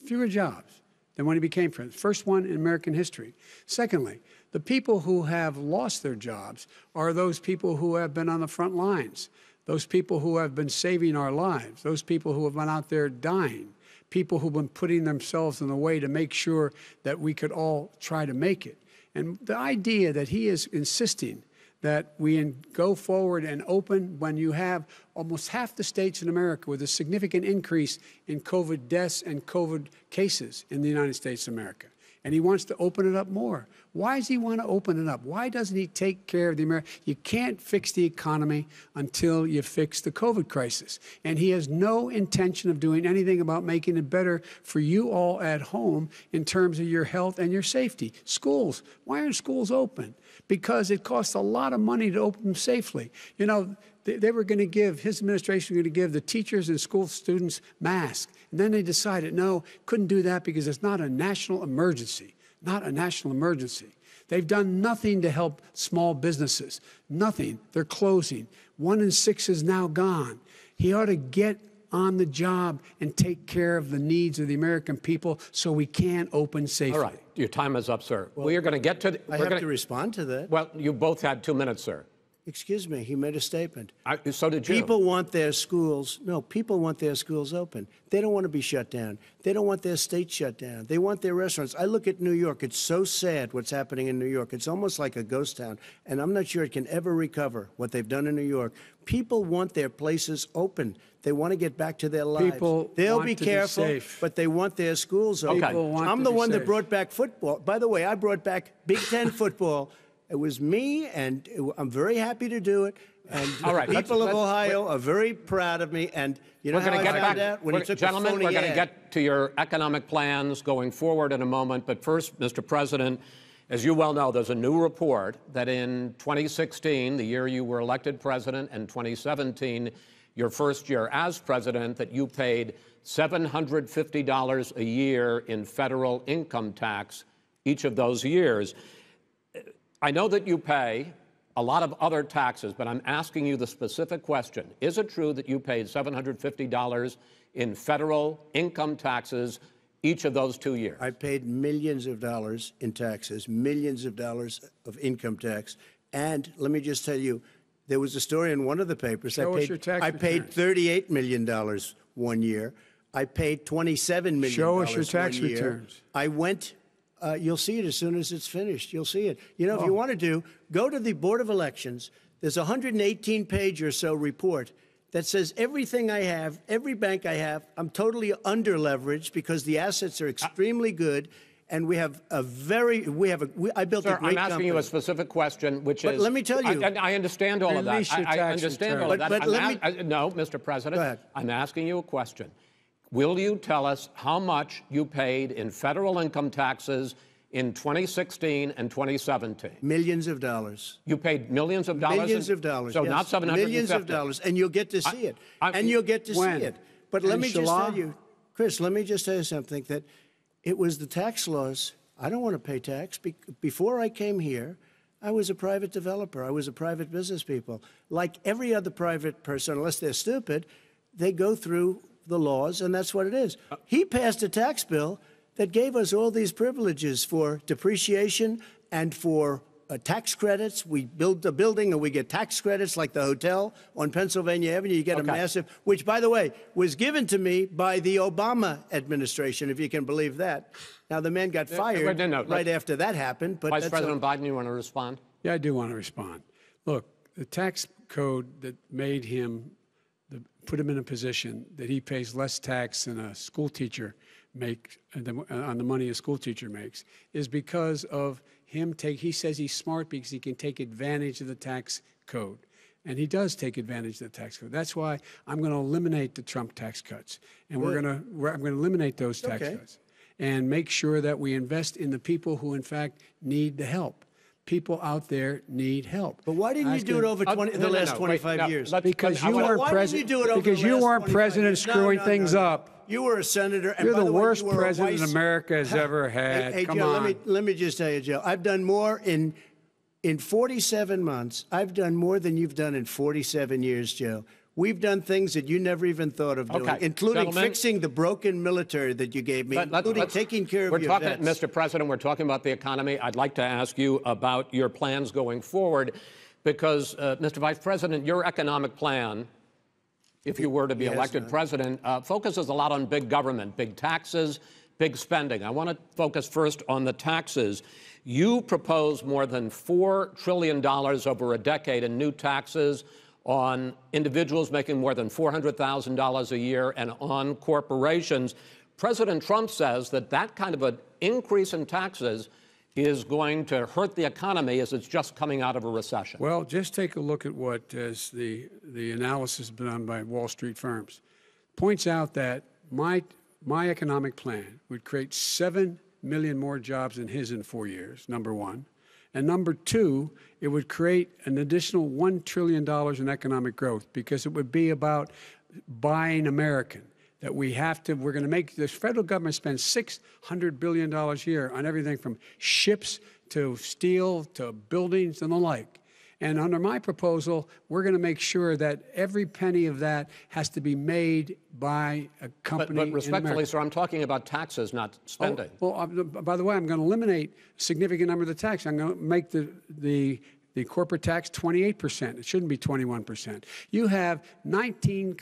Fewer jobs than when he became president. First one in American history. Secondly, the people who have lost their jobs are those people who have been on the front lines, those people who have been saving our lives, those people who have been out there dying, people who've been putting themselves in the way to make sure that we could all try to make it. And the idea that he is insisting that we go forward and open when you have almost half the states in America with a significant increase in COVID deaths and COVID cases in the United States of America. And he wants to open it up more. Why does he want to open it up? Why doesn't he take care of the American? You can't fix the economy until you fix the COVID crisis. And he has no intention of doing anything about making it better for you all at home in terms of your health and your safety. Schools. Why aren't schools open? Because it costs a lot of money to open them safely. You know, they were going to give, his administration was going to give the teachers and school students masks. And then they decided, no, couldn't do that because it's not a national emergency. Not a national emergency. They've done nothing to help small businesses. Nothing. They're closing. 1 in 6 is now gone. He ought to get on the job and take care of the needs of the American people so we can open safely. All right. Your time is up, sir. Well, we are going to get to... I have to respond to that. Well, you both had 2 minutes, sir. Excuse me, he made a statement. So did you. People want their schools, people want their schools open. They don't want to be shut down. They don't want their state shut down. They want their restaurants. I look at New York. It's so sad what's happening in New York. It's almost like a ghost town, and I'm not sure it can ever recover what they've done in New York. People want their places open. They want to get back to their lives. They'll be careful, but they want their schools open. Okay. I'm the one that brought back football. By the way, I brought back Big Ten football. It was me, and I'm very happy to do it. And all right, people of Ohio are very proud of me. And you know how I found out? When he took a phony ad. Gentlemen, we're going to get to your economic plans going forward in a moment. But first, Mr. President, as you well know, there's a new report that in 2016, the year you were elected president, and 2017, your first year as president, that you paid $750 a year in federal income tax each of those years. I know that you pay a lot of other taxes, but I'm asking you the specific question. Is it true that you paid $750 in federal income taxes each of those 2 years? I paid millions of dollars in taxes, millions of dollars of income tax. And let me just tell you, There was a story in one of the papers. Show us your tax I paid $38 million 1 year. I paid $27 million. Show us your tax 1 year. returns. I went. You'll see it as soon as it's finished. You'll see it. You know, if you want to go to the Board of Elections. There's a 118-page or so report that says everything I have, every bank I have, I'm totally under-leveraged because the assets are extremely good, and I built Sir, a great company. I'm asking you a specific question, which is... But let me tell you... I understand all of that. I understand all of that. No, Mr. President, Go ahead. I'm asking you a question. Will you tell us how much you paid in federal income taxes in 2016 and 2017? Millions of dollars. You paid millions of dollars? Millions of dollars, So yes. not 750? Millions of dollars, and you'll get to see it. And you'll get to see it. But let me just tell you, Chris, let me just tell you something, that it was the tax laws. I don't want to pay tax. Before I came here, I was a private developer. I was a private business people. Like every other private person, unless they're stupid, they go through the laws, and that's what it is. He passed a tax bill that gave us all these privileges for depreciation and for tax credits. We build a building and we get tax credits, like the hotel on Pennsylvania Avenue. You get a massive, which, by the way, was given to me by the Obama administration, if you can believe that. Now, the man got fired right after that happened. But Vice President Biden, you want to respond? Yeah, I do want to respond. Look, the tax code that made him, put him in a position that he pays less tax than a school teacher on the money a school teacher makes, is because of him he says he's smart because he can take advantage of the tax code. And he does take advantage of the tax code. That's why I'm going to eliminate the Trump tax cuts. And I'm going to eliminate those tax cuts and make sure that we invest in the people who, in fact, need the help. People out there need help. But why didn't you do it over the last 25 years? Because you weren't president. Because you weren't president screwing things up. You were a senator. And You're by the worst president America has ever had. Hey, Come Joe, on. let me just tell you, Joe. I've done more in 47 months. I've done more than you've done in 47 years, Joe. We've done things that you never even thought of doing, including fixing the broken military that you gave me, including taking care of your vets. Mr. President, we're talking about the economy. I'd like to ask you about your plans going forward, because, Mr. Vice President, your economic plan, if you were to be elected president, focuses a lot on big government, big taxes, big spending. I want to focus first on the taxes. You propose more than $4 trillion over a decade in new taxes on individuals making more than $400,000 a year and on corporations. President Trump says that that kind of an increase in taxes is going to hurt the economy as it's just coming out of a recession. Well, just take a look at what the analysis done by Wall Street firms. Points out that my economic plan would create 7 million more jobs than his in 4 years, number one. And number two, it would create an additional $1 trillion in economic growth, because it would be about buying American. That we're going to make this federal government spend $600 billion a year on everything from ships to steel to buildings and the like. And under my proposal, we're going to make sure that every penny of that has to be made by a company. But respectfully, sir, I'm talking about taxes, not spending. By the way, I'm going to eliminate a significant number of the tax. I'm going to make the corporate tax 28%. It shouldn't be 21%. You have 91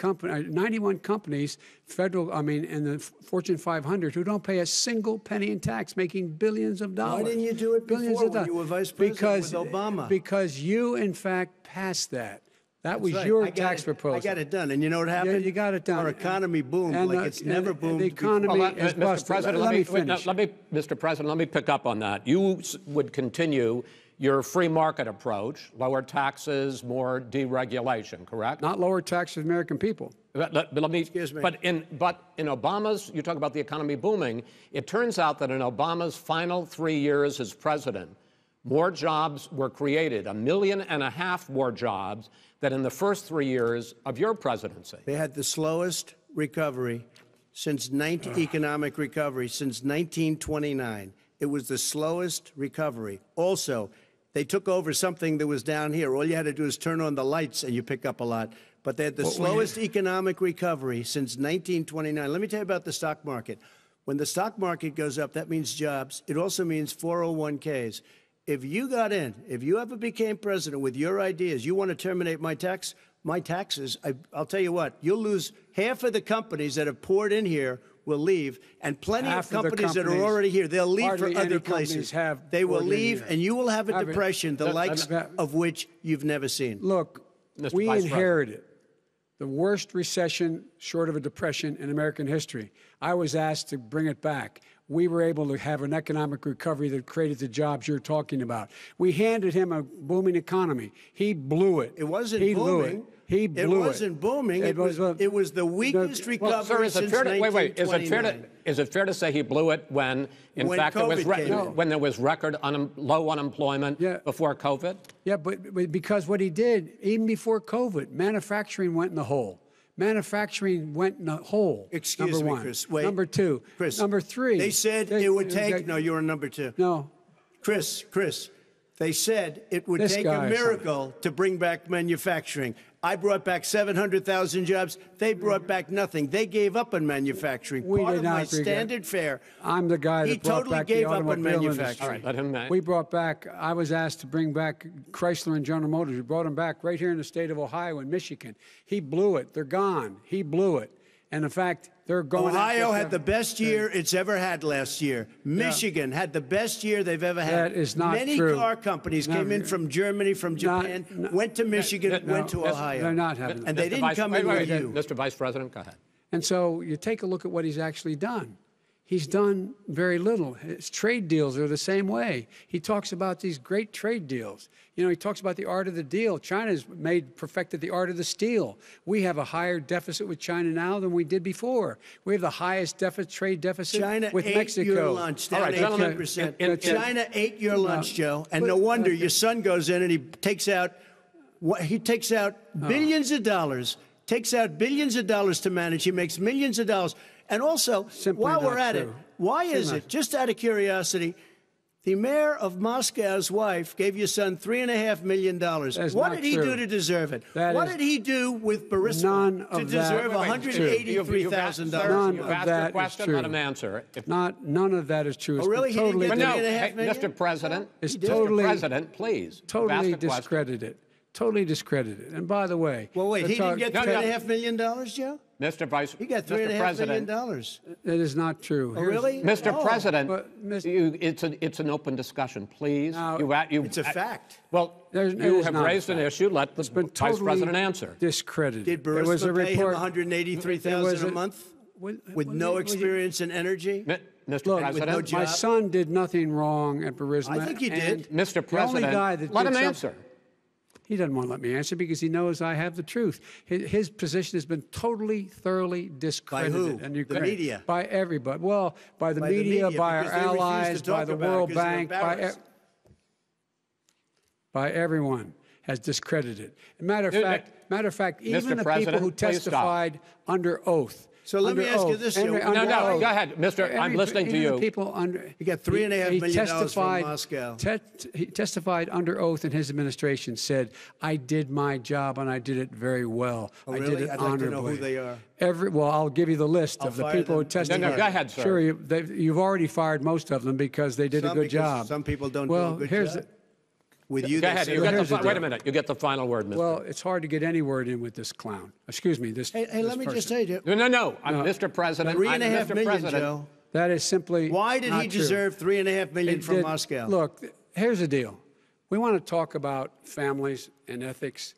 companies, in the Fortune 500, who don't pay a single penny in tax, making billions of dollars. Why didn't you do it before when you were vice president with Obama? Because you, in fact, passed that. That was your tax proposal. I got it done. And you know what happened? Yeah, you got it done. Our economy boomed like it's never boomed. The economy is busted. Mr. President, Mr. President, let me pick up on that. You would continue your free market approach, lower taxes, more deregulation, correct? Not lower taxes for the American people. Excuse me. But in Obama's, you talk about the economy booming, it turns out that in Obama's final 3 years as president, more jobs were created, 1.5 million more jobs than in the first 3 years of your presidency. They had the slowest recovery economic recovery since 1929. It was the slowest recovery. Also, they took over something that was down here. All you had to do is turn on the lights and you pick up a lot. But they had the slowest economic recovery since 1929. Let me tell you about the stock market. When the stock market goes up, that means jobs. It also means 401ks. if you got in, if you ever became president with your ideas, you want to terminate my taxes, I'll tell you what, you'll lose half of the companies that have poured in here will leave, and plenty of companies that are already here, they'll leave for other places. They will leave, and you will have a depression, the likes of which you've never seen. Look, we inherited the worst recession short of a depression in American history. I was asked to bring it back. We were able to have an economic recovery that created the jobs you're talking about. We handed him a booming economy. He blew it. It wasn't booming. Blew he blew it. It wasn't booming. It was the weakest recovery since 1929. Is it fair to say he blew it when, in fact, when there was record low unemployment before COVID? Yeah, but because what he did, even before COVID, manufacturing went in the hole. Manufacturing went in the hole. Excuse me, Chris. Wait. Number two. Chris. Number three. They said it would take. No, you're on number two. No. Chris. They said it would take a miracle to bring back manufacturing. I brought back 700,000 jobs. They brought back nothing. They gave up on manufacturing. Part of my standard fare. I'm the guy that brought back the automobile industry. All right, let him. We brought back. I was asked to bring back Chrysler and General Motors. We brought them back right here in the state of Ohio and Michigan. He blew it. They're gone. He blew it. And in fact, they're going. Ohio had the best year it's ever had last year. Michigan had the best year they've ever had. That is not Many true. car companies came in from Germany, from Japan, went to Michigan, went to Ohio. They're not having that. And they didn't come in with you. Mr. Vice President, go ahead. And so you take a look at what he's actually done. He's done very little. His trade deals are the same way. He talks about these great trade deals. You know, he talks about the art of the deal. China's perfected the art of the steal. We have a higher deficit with China now than we did before. We have the highest trade deficit with Mexico. China ate your lunch, down 18%. China ate your lunch, Joe. And no wonder your son goes in and he takes out billions of dollars, to manage. He makes millions of dollars. And also, while we're at it, why is it, just out of curiosity, the mayor of Moscow's wife gave your son $3.5 million. What did he do to deserve it? What did he do with Burisma to deserve $183,000? You've asked your question, let him answer. None of that is true. Oh, really? He didn't get $3.5 million? Mr. President, Mr. President, please. Totally discredited. Totally discredited. And by the way, well, wait, he didn't get $3.5 million, Joe? Mr. Vice, he got $3.5 million. That is not true. Oh, really? Mr. President, it's an open discussion, please. Now, it's a fact. Well, you have raised an issue. Let the Vice President answer. Discredited. Did Burisma pay him $183,000 a month with no experience in energy? Mr. President, my son did nothing wrong at Burisma. I think he did. Mr. President, let him answer. He doesn't want to let me answer because he knows I have the truth. His position has been totally, thoroughly discredited. By who? The media? By everybody. Well, by the media, by our allies, by the World Bank, by everyone has discredited. Matter of fact, even the people who testified under oath. So let me ask you this, Joe. No, go ahead, Mr. I'm listening to you. He got $3.5 million from Moscow. He testified under oath in his administration, said, I did my job and I did it very well. Oh, really? I did it I'd honorably. like to know who they are. Well, I'll give you the list of the people who testified. No, go ahead, sir. Sure, you've already fired most of them because they did a good job. Some people don't do a good job. With you, go ahead. Wait a minute. You get the final word, Mr. Well, it's hard to get any word in with this clown. Excuse me. Hey, let me just say, No. Mr. President. $3.5 million, Joe. That is simply Why did he deserve $3.5 million from Moscow? Look, here's the deal. We want to talk about families and ethics.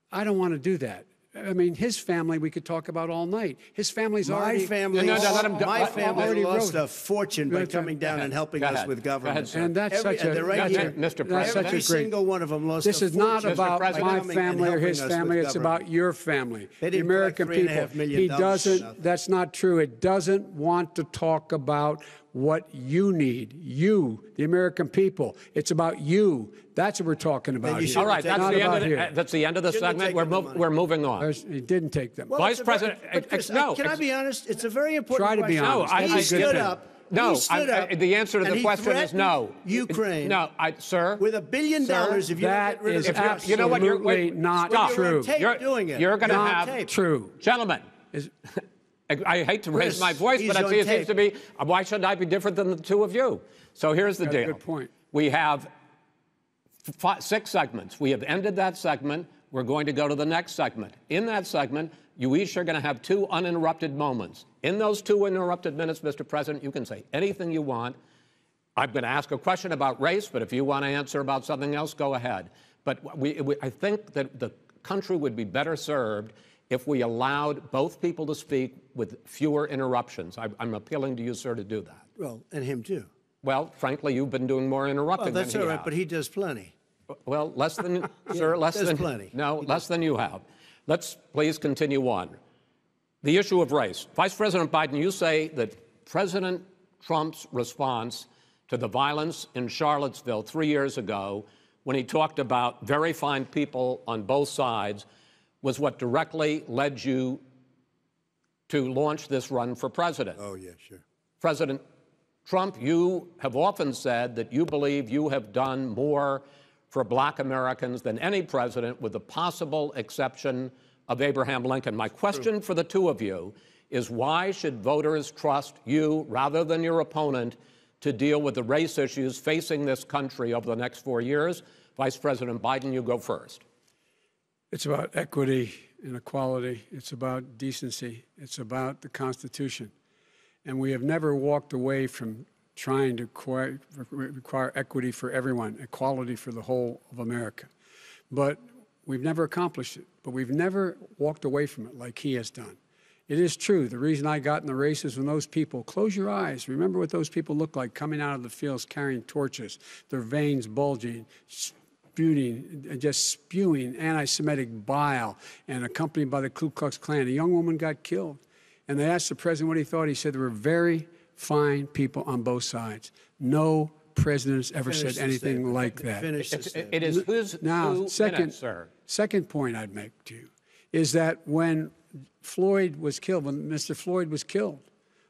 I don't want to do that. I mean, his family we could talk about all night. His family's already... My family lost a fortune by coming down and helping us with government. And that's such a... Mr. President. Every single one of them lost a fortune. This is not about my family or his family. It's about your family, the American people. He doesn't... That's not true. It doesn't want to talk about what you need, you, the American people. It's about you. That's what we're talking about here. All right, that's the end of the segment. We're moving on. He didn't take them. Well, Vice President, no. Can I be honest? It's a very important question. Try to be honest. He stood up. No, the answer to the question is no. Ukraine. No, sir. With $1 billion, if you that is absolutely not true. You're going to have true. Gentlemen. I hate to raise my voice, but it seems to be, why should I be different than the two of you? So here's the deal. Good point. We have 6 segments. We have ended that segment. We're going to go to the next segment. In that segment, you each are going to have 2 uninterrupted moments. In those 2 uninterrupted minutes, Mr. President, you can say anything you want. I'm going to ask a question about race, but if you want to answer about something else, go ahead. But I think that the country would be better served if we allowed both people to speak with fewer interruptions. I'm appealing to you, sir, to do that. Well, and him too. Well, frankly, you've been doing more interrupting Well, that's than all he right, has. but he does plenty. Well, less than, sir, less there's than, plenty. no, less than you have. Let's please continue on. The issue of race. Vice President Biden, you say that President Trump's response to the violence in Charlottesville 3 years ago, when he talked about very fine people on both sides, was what directly led you to launch this run for president. Oh, yeah, sure. President Trump, you have often said that you believe you have done more for Black Americans than any president, with the possible exception of Abraham Lincoln. My question for the 2 of you is, why should voters trust you rather than your opponent to deal with the race issues facing this country over the next 4 years? Vice President Biden, you go first. It's about equity and equality. It's about decency. It's about the Constitution. And we have never walked away from trying to require equity for everyone, equality for the whole of America. But we've never accomplished it. But we've never walked away from it like he has done. It is true. The reason I got in the race is when those people, close your eyes, remember what those people look like coming out of the fields carrying torches, their veins bulging, just spewing anti-Semitic bile, and accompanied by the Ku Klux Klan. A young woman got killed. And they asked the president what he thought. He said there were very fine people on both sides. No president has ever said anything like that. It is whose now, 2 minutes, sir. Second point I'd make to you is that when Floyd was killed, when Mr. Floyd was killed,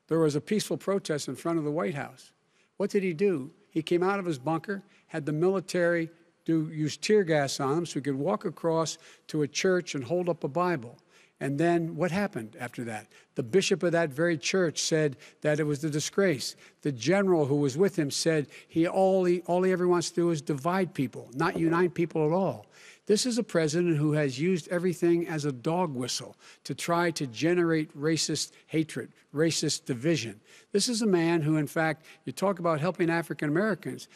there was a peaceful protest in front of the White House. What did he do? He came out of his bunker, had the military use tear gas on him so he could walk across to a church and hold up a Bible. And then what happened after that? The bishop of that very church said that it was a disgrace. The general who was with him said all he ever wants to do is divide people, not unite people at all. This is a president who has used everything as a dog whistle to try to generate racist hatred, racist division. This is a man who, in fact, you talk about helping African Americans.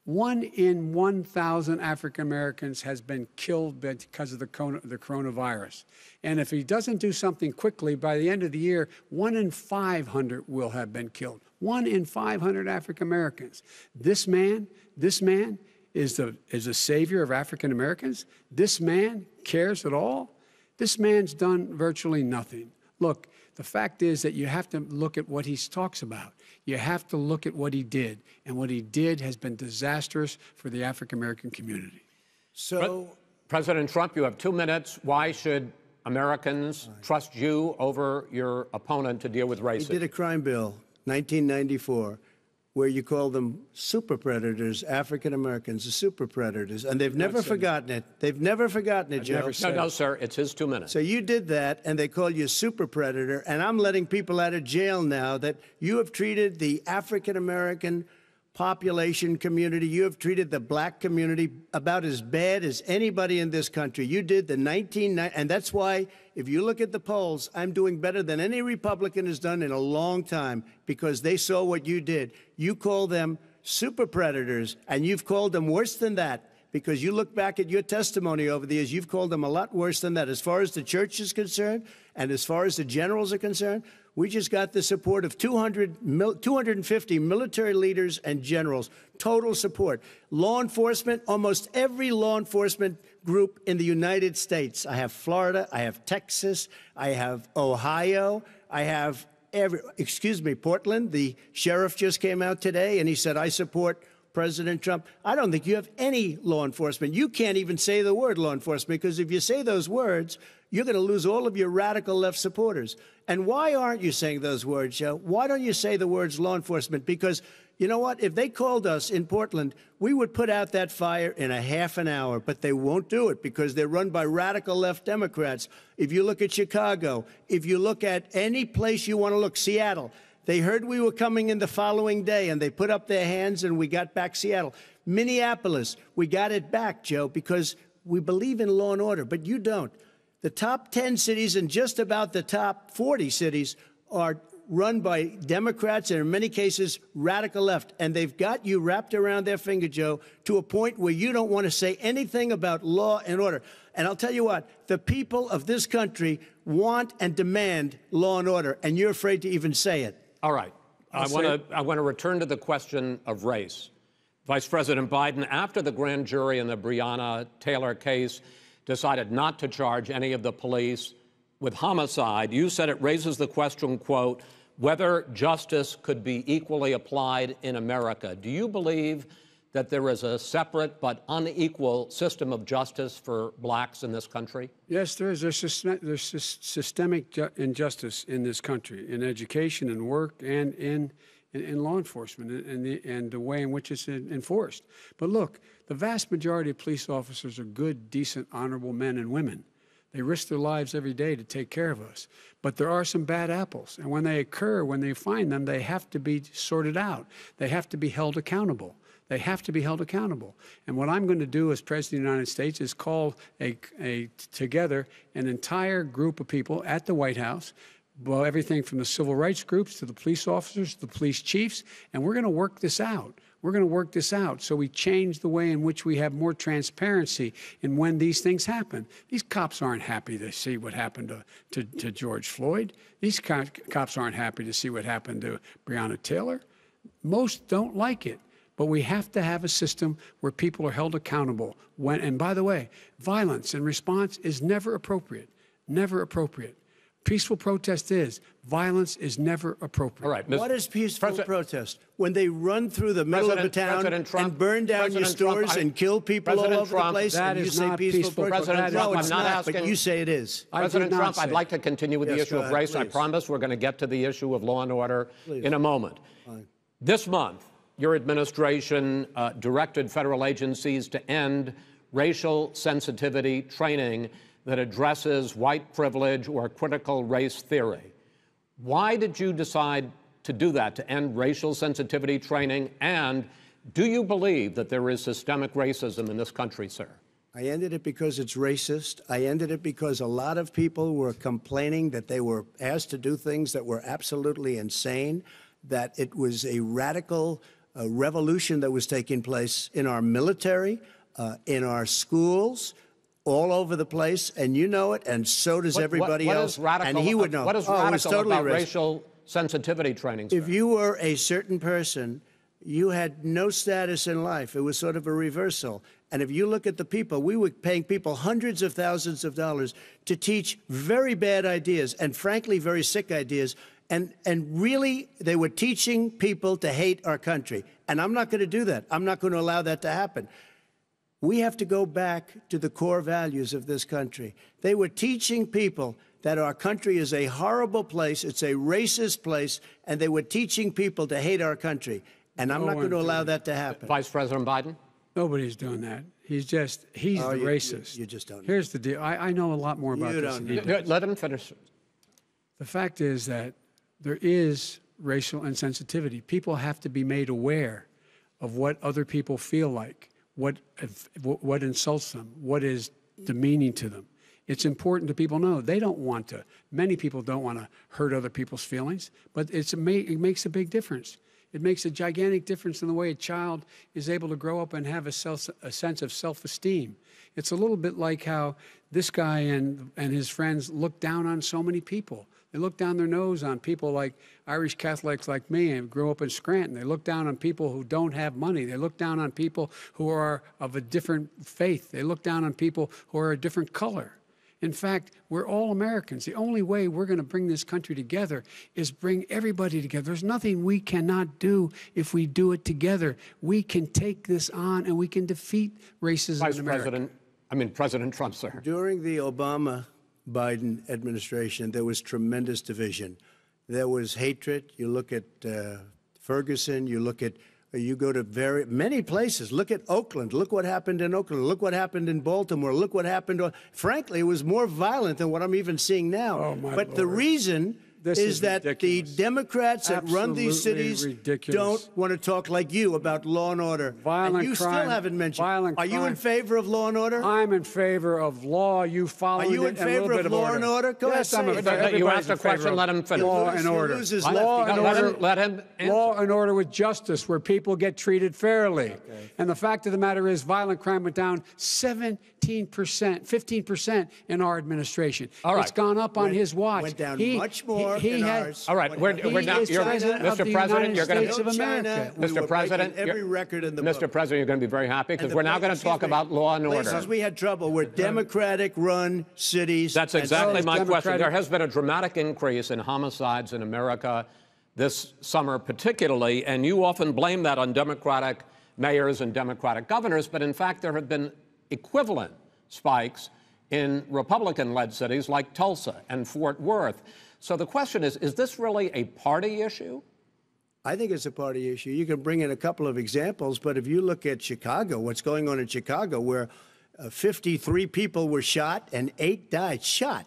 1 in 1,000 African Americans has been killed because of the coronavirus. And if he doesn't do something quickly, by the end of the year, 1 in 500 will have been killed. 1 in 500 African Americans. This man is a savior of African Americans. This man cares at all. This man's done virtually nothing. Look, the fact is that you have to look at what he talks about. You have to look at what he did. And what he did has been disastrous for the African-American community. So, President Trump, you have 2 minutes. Why should Americans trust you over your opponent to deal with racism? he did a crime bill, 1994, where you call them super predators, African Americans, the super predators, and they've never forgotten it. They've never forgotten it, Joe. No, sir, it's his 2 minutes. So you did that, and they call you a super predator, and I'm letting people out of jail now that you have treated the African American population community, you have treated the black community about as bad as anybody in this country. You did the 1990, and that's why, if you look at the polls, I'm doing better than any Republican has done in a long time, because they saw what you did. You call them super predators, and you've called them worse than that, because you look back at your testimony over the years, you've called them a lot worse than that. As far as the church is concerned, and as far as the generals are concerned, we just got the support of 250 military leaders and generals, total support. Law enforcement, almost every law enforcement group in the United States. I have Florida, I have Texas, I have Ohio, I have Portland. The sheriff just came out today and he said, I support President Trump. I don't think you have any law enforcement. You can't even say the word law enforcement, because if you say those words, you're going to lose all of your radical left supporters. And why aren't you saying those words, Joe? Why don't you say the words law enforcement? Because you know what? If they called us in Portland, we would put out that fire in a half an hour, but they won't do it because they're run by radical left Democrats. If you look at Chicago, if you look at any place you want to look, Seattle, They heard we were coming in the following day, and they put up their hands, and we got back Seattle. Minneapolis, we got it back, Joe, because we believe in law and order, but you don't. The top 10 cities and just about the top 40 cities are run by Democrats and in many cases radical left. And they've got you wrapped around their finger, Joe, to a point where you don't want to say anything about law and order. And I'll tell you what, the people of this country want and demand law and order, and you're afraid to even say it. All right. I want to return to the question of race. Vice President Biden, after the grand jury in the Breonna Taylor case decided not to charge any of the police with homicide, you said it raises the question, quote, whether justice could be equally applied in America. Do you believe that there is a separate but unequal system of justice for blacks in this country? Yes, there is. There's systemic injustice in this country, in education and work and in law enforcement and the way in which it's enforced. But look, the vast majority of police officers are good, decent, honorable men and women. They risk their lives every day to take care of us. But there are some bad apples. And when they occur, when they find them, they have to be sorted out. They have to be held accountable. They have to be held accountable. And what I'm going to do as President of the United States is call together an entire group of people at the White House, well, everything from the civil rights groups to the police officers, to the police chiefs, and we're going to work this out. We're going to work this out so we change the way in which we have more transparency in when these things happen. These cops aren't happy to see what happened to George Floyd. These cops aren't happy to see what happened to Breonna Taylor. Most don't like it. But we have to have a system where people are held accountable. And by the way, violence in response is never appropriate. Never appropriate. Peaceful protest is. Violence is never appropriate. All right. What is peaceful protest? When they run through the middle of the town and burn down your stores and kill people all over the place, and you say peaceful protest? President Trump, no, it's I'm not asking, but you say it is. President Trump, I'd like to continue with the issue of race. Please. I promise we're going to get to the issue of law and order in a moment. Fine. This month, your administration directed federal agencies to end racial sensitivity training that addresses white privilege or critical race theory. Why did you decide to do that, to end racial sensitivity training? And do you believe that there is systemic racism in this country, sir? I ended it because it's racist. I ended it because a lot of people were complaining that they were asked to do things that were absolutely insane, that it was a radical revolution that was taking place in our military, in our schools, all over the place, and you know it, and so does everybody else. And he would know. What is radical about racial sensitivity training, sir? If you were a certain person, you had no status in life. It was sort of a reversal. And if you look at the people, we were paying people hundreds of thousands of dollars to teach very bad ideas and, frankly, very sick ideas. And really, they were teaching people to hate our country. And I'm not going to do that. I'm not going to allow that to happen. We have to go back to the core values of this country. They were teaching people that our country is a horrible place, it's a racist place, and they were teaching people to hate our country. And I'm not going to allow that to happen. Vice President Biden? Nobody's doing that. He's the racist. You just don't know. Here's the deal. I know a lot more about this than he does. Let him finish. The fact is that there is racial insensitivity. People have to be made aware of what other people feel like, what insults them, what is demeaning to them. It's important to people know they don't want to. Many people don't want to hurt other people's feelings, but it makes a big difference. It makes a gigantic difference in the way a child is able to grow up and have a sense of self-esteem. It's a little bit like how this guy and his friends look down on so many people. They look down their nose on people like Irish Catholics like me and grew up in Scranton. They look down on people who don't have money. They look down on people who are of a different faith. They look down on people who are a different color. In fact, we're all Americans. The only way we're going to bring this country together is bring everybody together. There's nothing we cannot do if we do it together. We can take this on and we can defeat racism in America. President Trump, sir. During the Obama-Biden administration, there was tremendous division. There was hatred. You look at Ferguson, you go to many places. Look at Oakland. Look what happened in Oakland. Look what happened in Baltimore. Look what happened. Frankly, it was more violent than what I'm even seeing now. Oh, my Lord. The reason is that ridiculous. the Democrats that run these Absolutely cities ridiculous. don't want to talk like you about law and order. Violent and you crime, still haven't mentioned. violent Are you in crime. favor of law and order? I'm in favor of law. You following Are you it, in and a little favor bit of law and order? Go yes, ahead, I'm say in it. favor. You Everybody's asked a in favor question, of let him finish. Law He and order. loses Law left. and Let order. him- let him answer. Law and order with justice, where people get treated fairly. And the fact of the matter is, violent crime went down 17%, 15% in our administration. All right. It's gone up on his watch. Went down much more in ours. All right, we're now. is president of Mr. the President, you're going United to. States of America. China, we Mr. were President, breaking every record in the Mr. book. President, you're going to be very happy because And we're the now going to places- talk about law and order. Places we had trouble were Democratic-run cities. That's and exactly states. my question. Democratic- There has been a dramatic increase in homicides in America this summer, particularly, and you often blame that on Democratic mayors and Democratic governors, but in fact, there have been equivalent spikes in Republican-led cities like Tulsa and Fort Worth. So the question is this really a party issue? I think it's a party issue. You can bring in a couple of examples, but if you look at Chicago, what's going on in Chicago, where 53 people were shot and 8 died shot.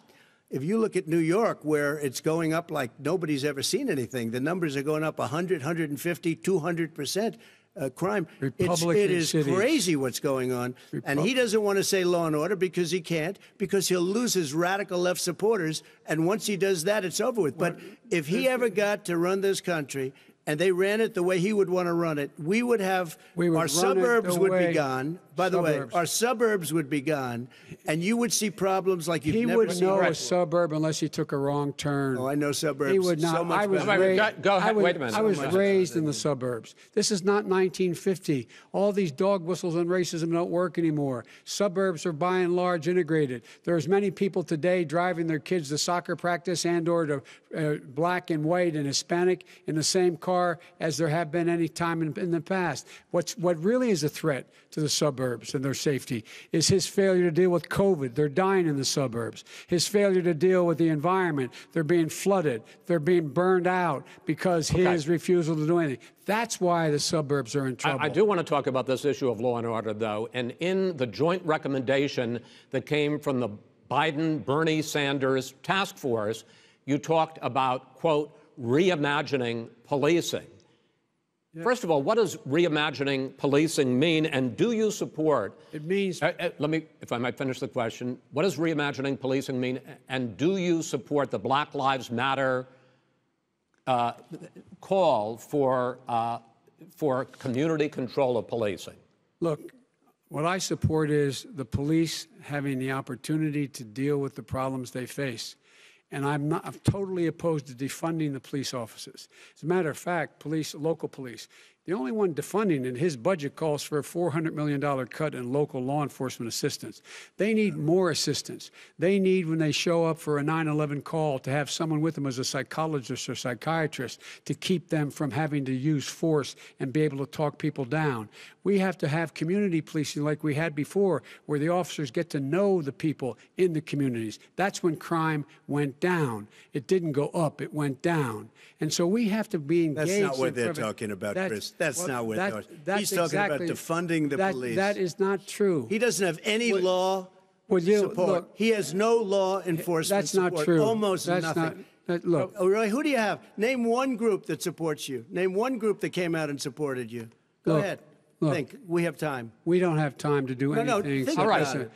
If you look at New York, where it's going up like nobody's ever seen anything, the numbers are going up 100, 150, 200%. Crime. It is cities. crazy what's going on. And he doesn't want to say law and order because he can't, because he'll lose his radical left supporters. And once he does that, it's over with. But if he ever got to run this country and they ran it the way he would want to run it, we would have our suburbs would be gone. By the way, our suburbs would be gone, and you would see problems like you've never seen. He would know a suburb unless he took a wrong turn. Oh, I know suburbs. He would not. So much I was better. raised. Go ahead. Wait a minute. I was raised in the suburbs. This is not 1950. All these dog whistles and racism don't work anymore. Suburbs are by and large integrated. There's many people today driving their kids to soccer practice and/or to black and white and Hispanic in the same car as there have been any time in the past. What really is a threat to the suburbs and their safety is his failure to deal with COVID. They're dying in the suburbs. His failure to deal with the environment. They're being flooded. They're being burned out because his refusal to do anything. That's why the suburbs are in trouble. I do want to talk about this issue of law and order, though. And in the joint recommendation that came from the Biden-Bernie Sanders task force, you talked about, quote, reimagining policing. First of all, what does reimagining policing mean, and do you support? It means. Let me, if I might finish the question. What does reimagining policing mean, and do you support the Black Lives Matter call for community control of policing? Look, what I support is the police having the opportunity to deal with the problems they face. And I'm totally opposed to defunding the police officers. As a matter of fact, local police, the only one defunding it, his budget calls for a $400 million cut in local law enforcement assistance. They need more assistance. They need, when they show up for a 9/11 call, to have someone with them as a psychologist or psychiatrist to keep them from having to use force and be able to talk people down. We have to have community policing like we had before, where the officers get to know the people in the communities. That's when crime went down. It didn't go up, it went down. And so we have to be engaged. That's not what they're talking about, Chris. That's not what they're talking about. He's talking about defunding the police. That is not true. He doesn't have any law support. Look, he has no law enforcement that's not support. true. Almost that's nothing. Look. Oh, really? Who do you have? Name one group that supports you. Name one group that came out and supported you. Go ahead. Look, think. We have time. We don't have time to do anything. No, think about it.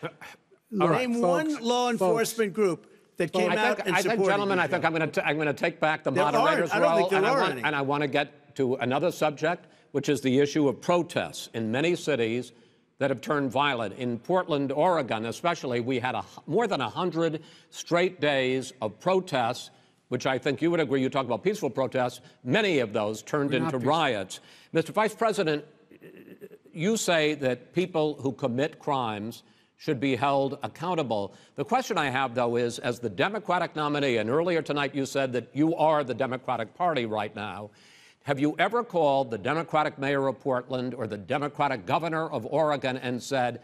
Name one law enforcement group that came out and supported you. Gentlemen, I think I'm going to take back the moderator's role, and I want to get to another subject, which is the issue of protests in many cities that have turned violent. In Portland, Oregon, especially, we had more than 100 straight days of protests, which I think you would agree. You talk about peaceful protests. Many of those turned into riots. Mr. Vice President, you say that people who commit crimes should be held accountable. The question I have, though, is, as the Democratic nominee, and earlier tonight you said that you are the Democratic Party right now, have you ever called the Democratic mayor of Portland or the Democratic governor of Oregon and said,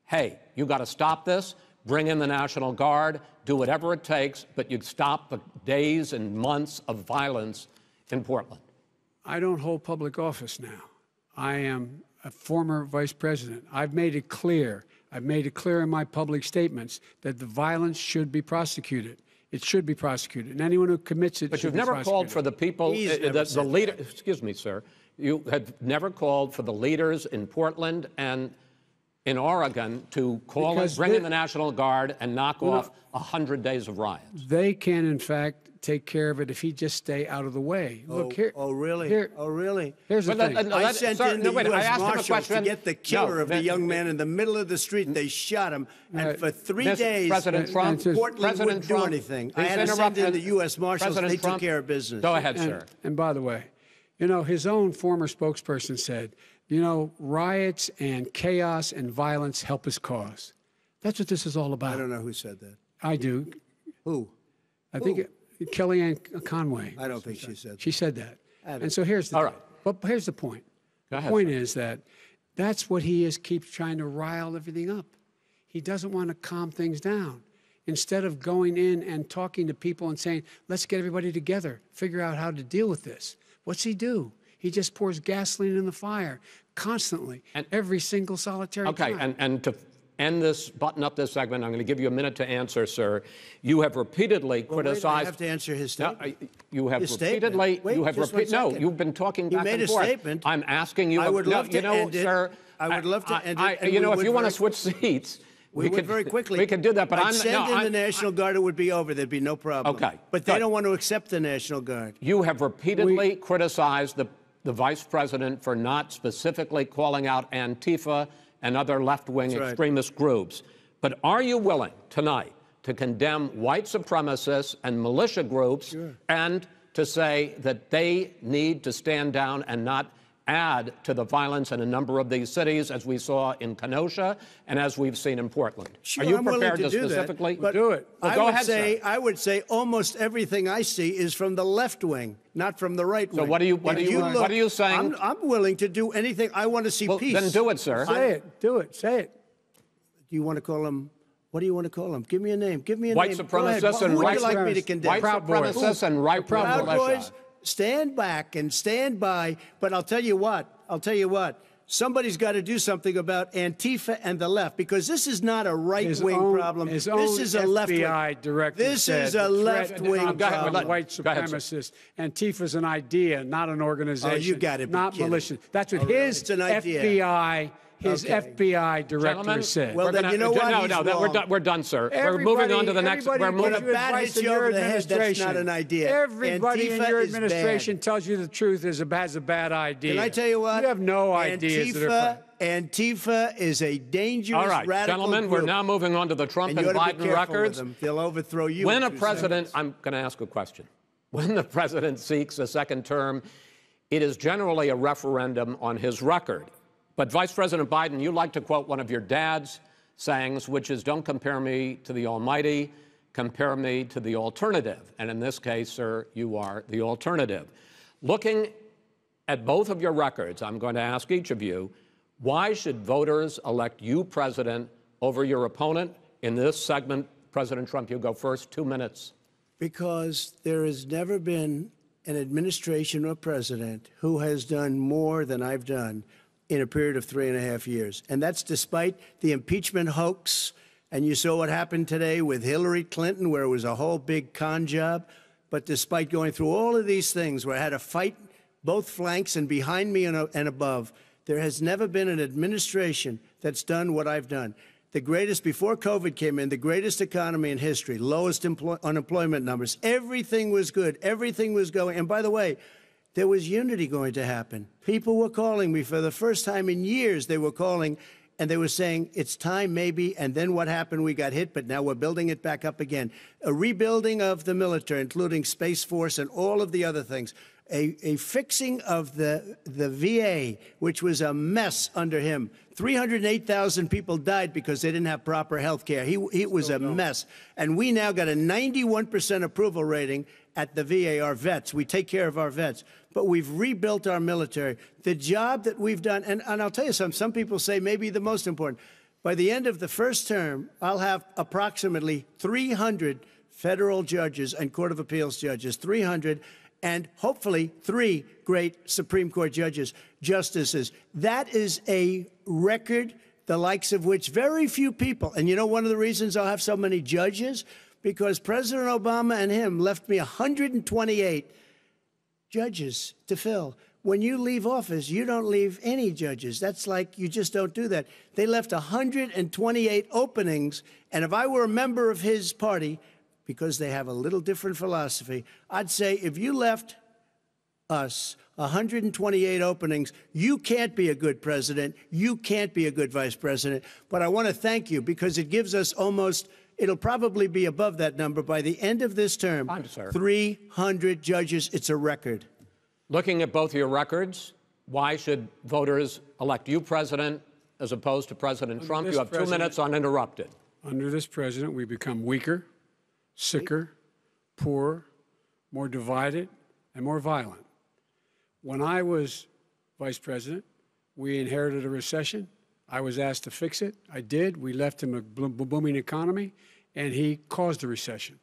hey, you got to stop this, bring in the National Guard, do whatever it takes, but you stop the days and months of violence in Portland? I don't hold public office now. I am a former vice president. I've made it clear in my public statements that the violence should be prosecuted. It should be prosecuted, and anyone who commits it. But should you've be never called prosecuted. for the people, the leader. Excuse me, sir. You have never called for the leaders in Portland and in Oregon to bring in the National Guard and knock off 100 days of riots. They can, in fact, take care of it if he just stay out of the way. Look here. Oh, really? Really? Here's the thing. I sent in the U.S. Marshals to get the killer of the young man in the middle of the street. They shot him, and for 3 days, President Trump, Portland wouldn't do anything. I had to send in the U.S. Marshals. They took care of business. Go ahead, sir. And by the way, you know, his own former spokesperson said, you know, riots and chaos and violence help his cause. That's what this is all about. I don't know who said that. I do. Who? I think Kellyanne Conway. I don't think she said that. She said that. And so here's the all right. But here's the point. Go ahead, the point sir. is that that's what he is, keeps trying to rile everything up. He doesn't want to calm things down. Instead of going in and talking to people and saying, let's get everybody together, figure out how to deal with this. What's he do? He just pours gasoline in the fire constantly, and every single solitary time. And to end this, button up this segment, I'm going to give you a minute to answer, sir. You have repeatedly criticized. Wait, I have to answer his statement. No, you have his repeatedly. Statement. Wait, you have just 1 second. No, you've been talking back and forth. You made a statement. I'm asking you. I would love to end it. Sir. I would love to end it. And you know, if you want to switch seats. We could very quickly. We could do that, but I'd send in the National Guard. It would be over. There'd be no problem. Okay. But they don't want to accept the National Guard. You have repeatedly criticized the vice president for not specifically calling out Antifa and other left-wing extremist groups. But are you willing tonight to condemn white supremacists and militia groups and to say that they need to stand down and not add to the violence in a number of these cities, as we saw in Kenosha and as we've seen in Portland? Sure, are you I'm prepared willing to do specifically that, but do it? Well, go ahead, sir. I would say almost everything I see is from the left wing, not from the right wing. So what are you saying? I'm willing to do anything. I want to see peace. Then do it, sir. Say it. Do it. Say it. Do you want to call him? What do you want to call him? Give me a name. Give me a white name. Supremacists and who would you like me to condemn? White supremacists and right Proud militia. Boys, stand back and stand by. But I'll tell you what. Somebody's got to do something about Antifa and the left, because this is not a right-wing problem. This is a left-wing. FBI director This said is a left-wing problem. White supremacists. Antifa's an idea, not an organization. Oh, you got to be not kidding. militia. That's what his FBI. FBI director Gentlemen, said. Well, then you know what? No, we're done, sir. We're moving on to the next. We're moving. When a bat hits you over the head, that's not an idea. Everybody in Antifa your is administration bad. tells you the truth has a bad idea. Can I tell you what? You have no ideas. Antifa is a dangerous, all right, radical gentlemen, group. We're now moving on to the Trump and you ought to Biden be careful records. with them. They'll overthrow you. When a in 2 president, seconds. I'm going to ask a question. When the president seeks a second term, it is generally a referendum on his record. But Vice President Biden, you like to quote one of your dad's sayings, which is, don't compare me to the almighty, compare me to the alternative. And in this case, sir, you are the alternative. Looking at both of your records, I'm going to ask each of you, why should voters elect you president over your opponent? In this segment, President Trump, you go first, 2 minutes. Because there has never been an administration or president who has done more than I've done in a period of 3.5 years. And that's despite the impeachment hoax. And you saw what happened today with Hillary Clinton, where it was a whole big con job. But despite going through all of these things, where I had to fight both flanks and behind me and above, there has never been an administration that's done what I've done. The greatest, before COVID came in, the greatest economy in history, lowest unemployment numbers. Everything was good. Everything was going. And by the way, there was unity going to happen. People were calling me for the first time in years. They were calling, and they were saying, it's time maybe. And then what happened? We got hit, but now we're building it back up again. A rebuilding of the military, including Space Force and all of the other things. A fixing of the VA, which was a mess under him. 308,000 people died because they didn't have proper health care. It was a mess. And we now got a 91% approval rating at the VA, our vets. We take care of our vets. But we've rebuilt our military. The job that we've done, and I'll tell you something, some people say maybe the most important. By the end of the first term, I'll have approximately 300 federal judges and Court of Appeals judges, 300, and hopefully 3 great Supreme Court justices. That is a record, the likes of which very few people, and you know one of the reasons I'll have so many judges? because President Obama and him left me 128 judges to fill. When you leave office, you don't leave any judges. That's like you just don't do that. They left 128 openings, and if I were a member of his party, because they have a little different philosophy, I'd say if you left us 128 openings, you can't be a good president, you can't be a good vice president. But I want to thank you because it gives us almost, it'll probably be above that number by the end of this term. 300 judges. It's a record. Looking at both your records, why should voters elect you president as opposed to President Trump? You have 2 minutes uninterrupted. Under this president, we become weaker, sicker, poorer, more divided, and more violent. When I was vice president, we inherited a recession. I was asked to fix it. I did. We left him a booming economy, and he caused a recession.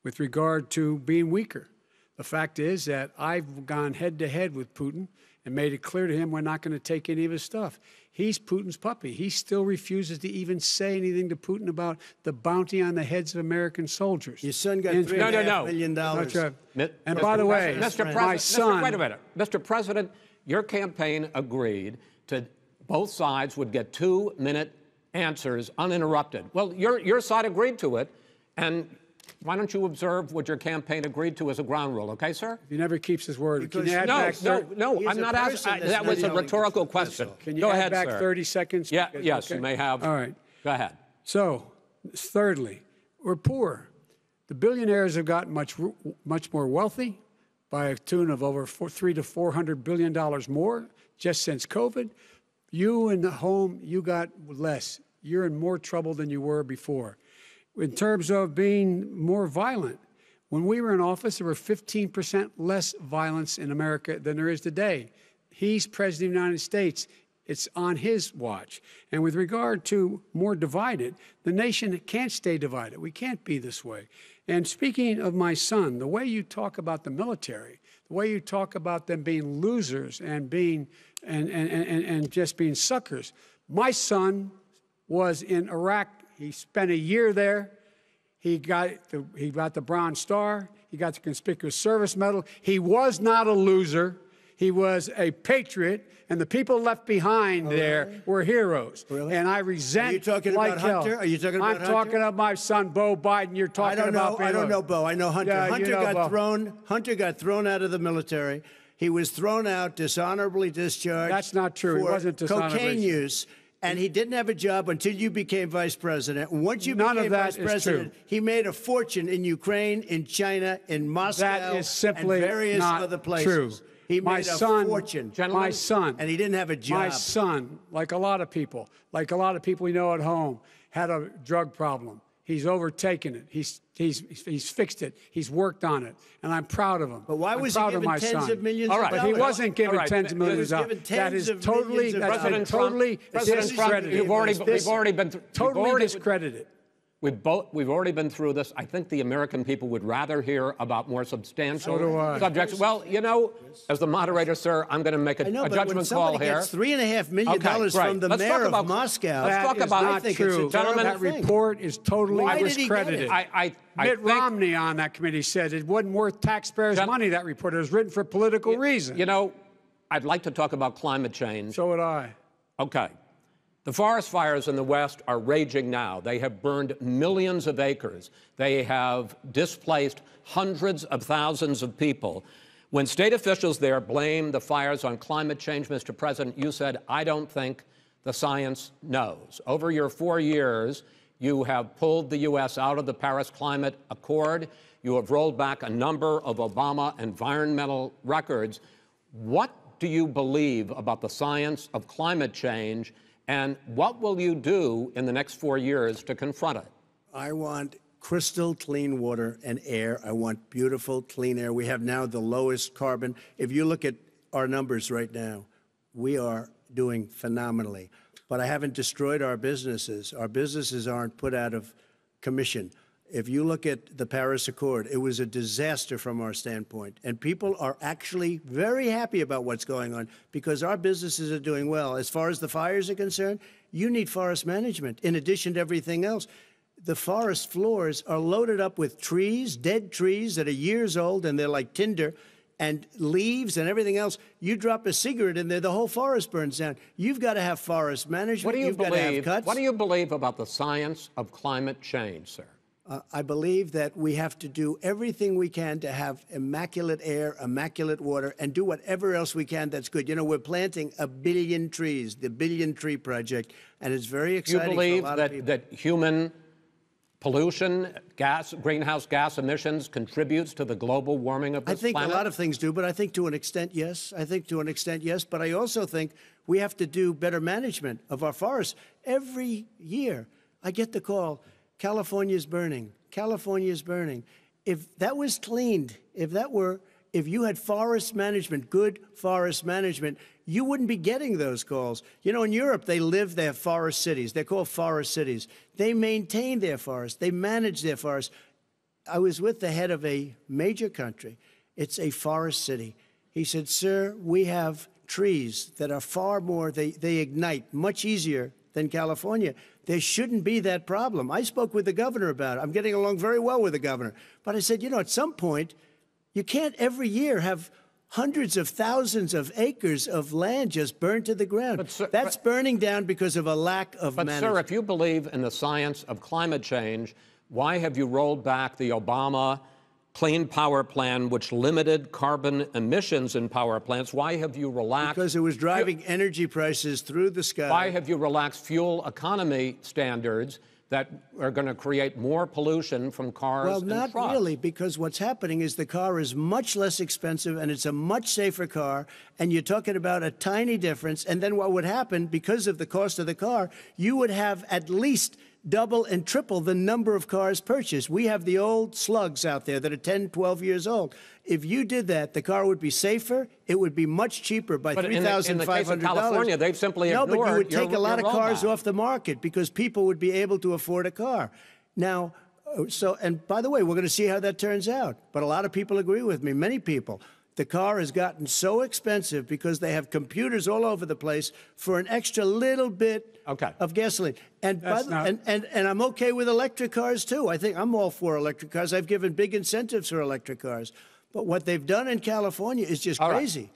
With regard to being weaker, the fact is that I've gone head-to-head with Putin and made it clear to him we're not going to take any of his stuff. He's Putin's puppy. He still refuses to even say anything to Putin about the bounty on the heads of American soldiers. Your son got $3.5 million. And by the way, my son... Wait a minute. Mr. President, your campaign agreed to both sides would get 2-minute answers uninterrupted. Well, your side agreed to it, and why don't you observe what your campaign agreed to as a ground rule, okay, sir? He never keeps his word. Can you add no, I'm not asking. That was a rhetorical question. Can you add back 30 seconds? Yeah, yes, you may have. All right. Go ahead. So, thirdly, we're poor. The billionaires have gotten much more wealthy by a tune of over $300 to $400 billion more just since COVID. You in the home, you got less. You're in more trouble than you were before. In terms of being more violent, when we were in office, there were 15% less violence in America than there is today. He's president of the United States. It's on his watch. And with regard to more divided, the nation can't stay divided. We can't be this way. And speaking of my son, the way you talk about the military, the way you talk about them being losers and being and just being suckers. My son was in Iraq. He spent a year there. He got the Bronze Star. He got the Conspicuous Service Medal. He was not a loser. He was a patriot, and the people left behind there were heroes. Really? And I resent. Are you talking about Hunter? Are you talking about Hunter? I'm talking about my son, Beau Biden. You're talking about. I don't know Beau. I know Hunter. Yeah, Hunter got thrown out of the military. He was thrown out, dishonorably discharged. That's not true. For it wasn't dishonorably. Cocaine use. And he didn't have a job until you became vice president. And once you became vice president, he made a fortune in Ukraine, in China, in Moscow, that is simply and various not other places. True. He made a fortune. My son. And he didn't have a job. My son, like a lot of people we know at home, had a drug problem. He's overtaken it. He's fixed it. He's worked on it, and I'm proud of him. But why was he given tens of millions of dollars? But he wasn't given tens of millions of dollars. That is totally discredited. We've already been totally discredited. We've already been through this. I think the American people would rather hear about more substantial subjects. Well, you know, as the moderator, sir, I'm going to make a judgment call here. Gets $3.5 million from the mayor of Moscow. Let's talk about it. True. Gentlemen, that report is totally discredited. Mitt Romney on that committee said it wasn't worth taxpayers' money, that report. It was written for political reasons. You know, I'd like to talk about climate change. So would I. Okay. The forest fires in the West are raging now. They have burned millions of acres. They have displaced hundreds of thousands of people. When state officials there blame the fires on climate change, Mr. President, you said, I don't think the science knows. Over your 4 years, you have pulled the U.S. out of the Paris Climate Accord. You have rolled back a number of Obama environmental records. What do you believe about the science of climate change? And what will you do in the next 4 years to confront it? I want crystal clean water and air. I want beautiful, clean air. We have now the lowest carbon. If you look at our numbers right now, we are doing phenomenally. But I haven't destroyed our businesses. Our businesses aren't put out of commission. If you look at the Paris Accord, it was a disaster from our standpoint. And people are actually very happy about what's going on because our businesses are doing well. As far as the fires are concerned, you need forest management in addition to everything else. the forest floors are loaded up with trees, dead trees that are years old, and they're like tinder, and leaves and everything else. You drop a cigarette in there, the whole forest burns down. You've got to have forest management. You've got to have cuts. What do you believe about the science of climate change, sir? I believe that we have to do everything we can to have immaculate air, immaculate water, and do whatever else we can that's good. You know, we're planting 1 billion trees, the Billion Tree Project, and it's very exciting for a lot of people. You believe that human pollution, greenhouse gas emissions contributes to the global warming of this planet? I think a lot of things do, but I think to an extent, yes. I think to an extent, yes. But I also think we have to do better management of our forests. Every year, I get the call, California's burning. California's burning. If that was cleaned, if you had forest management, good forest management, you wouldn't be getting those calls. You know, in Europe, they have forest cities. They're called forest cities. They maintain their forests. They manage their forests. I was with the head of a major country. It's a forest city. He said, sir, we have trees that are far more, they ignite much easier than California. There shouldn't be that problem. I spoke with the governor about it. I'm getting along very well with the governor. But I said, you know, at some point, you can't every year have hundreds of thousands of acres of land just burned to the ground. But, sir, that's burning down because of a lack of management. But, sir, if you believe in the science of climate change, why have you rolled back the Obama Clean Power Plan, which limited carbon emissions in power plants? Why have you relaxed? Because it was driving energy prices through the sky. Why have you relaxed fuel economy standards that are going to create more pollution from cars and trucks? Well, not really, because what's happening is the car is much less expensive and it's a much safer car, and you're talking about a tiny difference. And then what would happen, because of the cost of the car, you would have at least double and triple the number of cars purchased. We have the old slugs out there that are 10, 12 years old. If you did that, the car would be safer. It would be much cheaper by $3,500. In the case of California, they've simply ignored. No, but you would take a lot of cars off the market because people would be able to afford a car. Now, and by the way, we're going to see how that turns out. But a lot of people agree with me, many people. The car has gotten so expensive because they have computers all over the place for an extra little bit of gasoline. And I'm okay with electric cars, too. I think I'm all for electric cars. I've given big incentives for electric cars. But what they've done in California is just crazy. Right.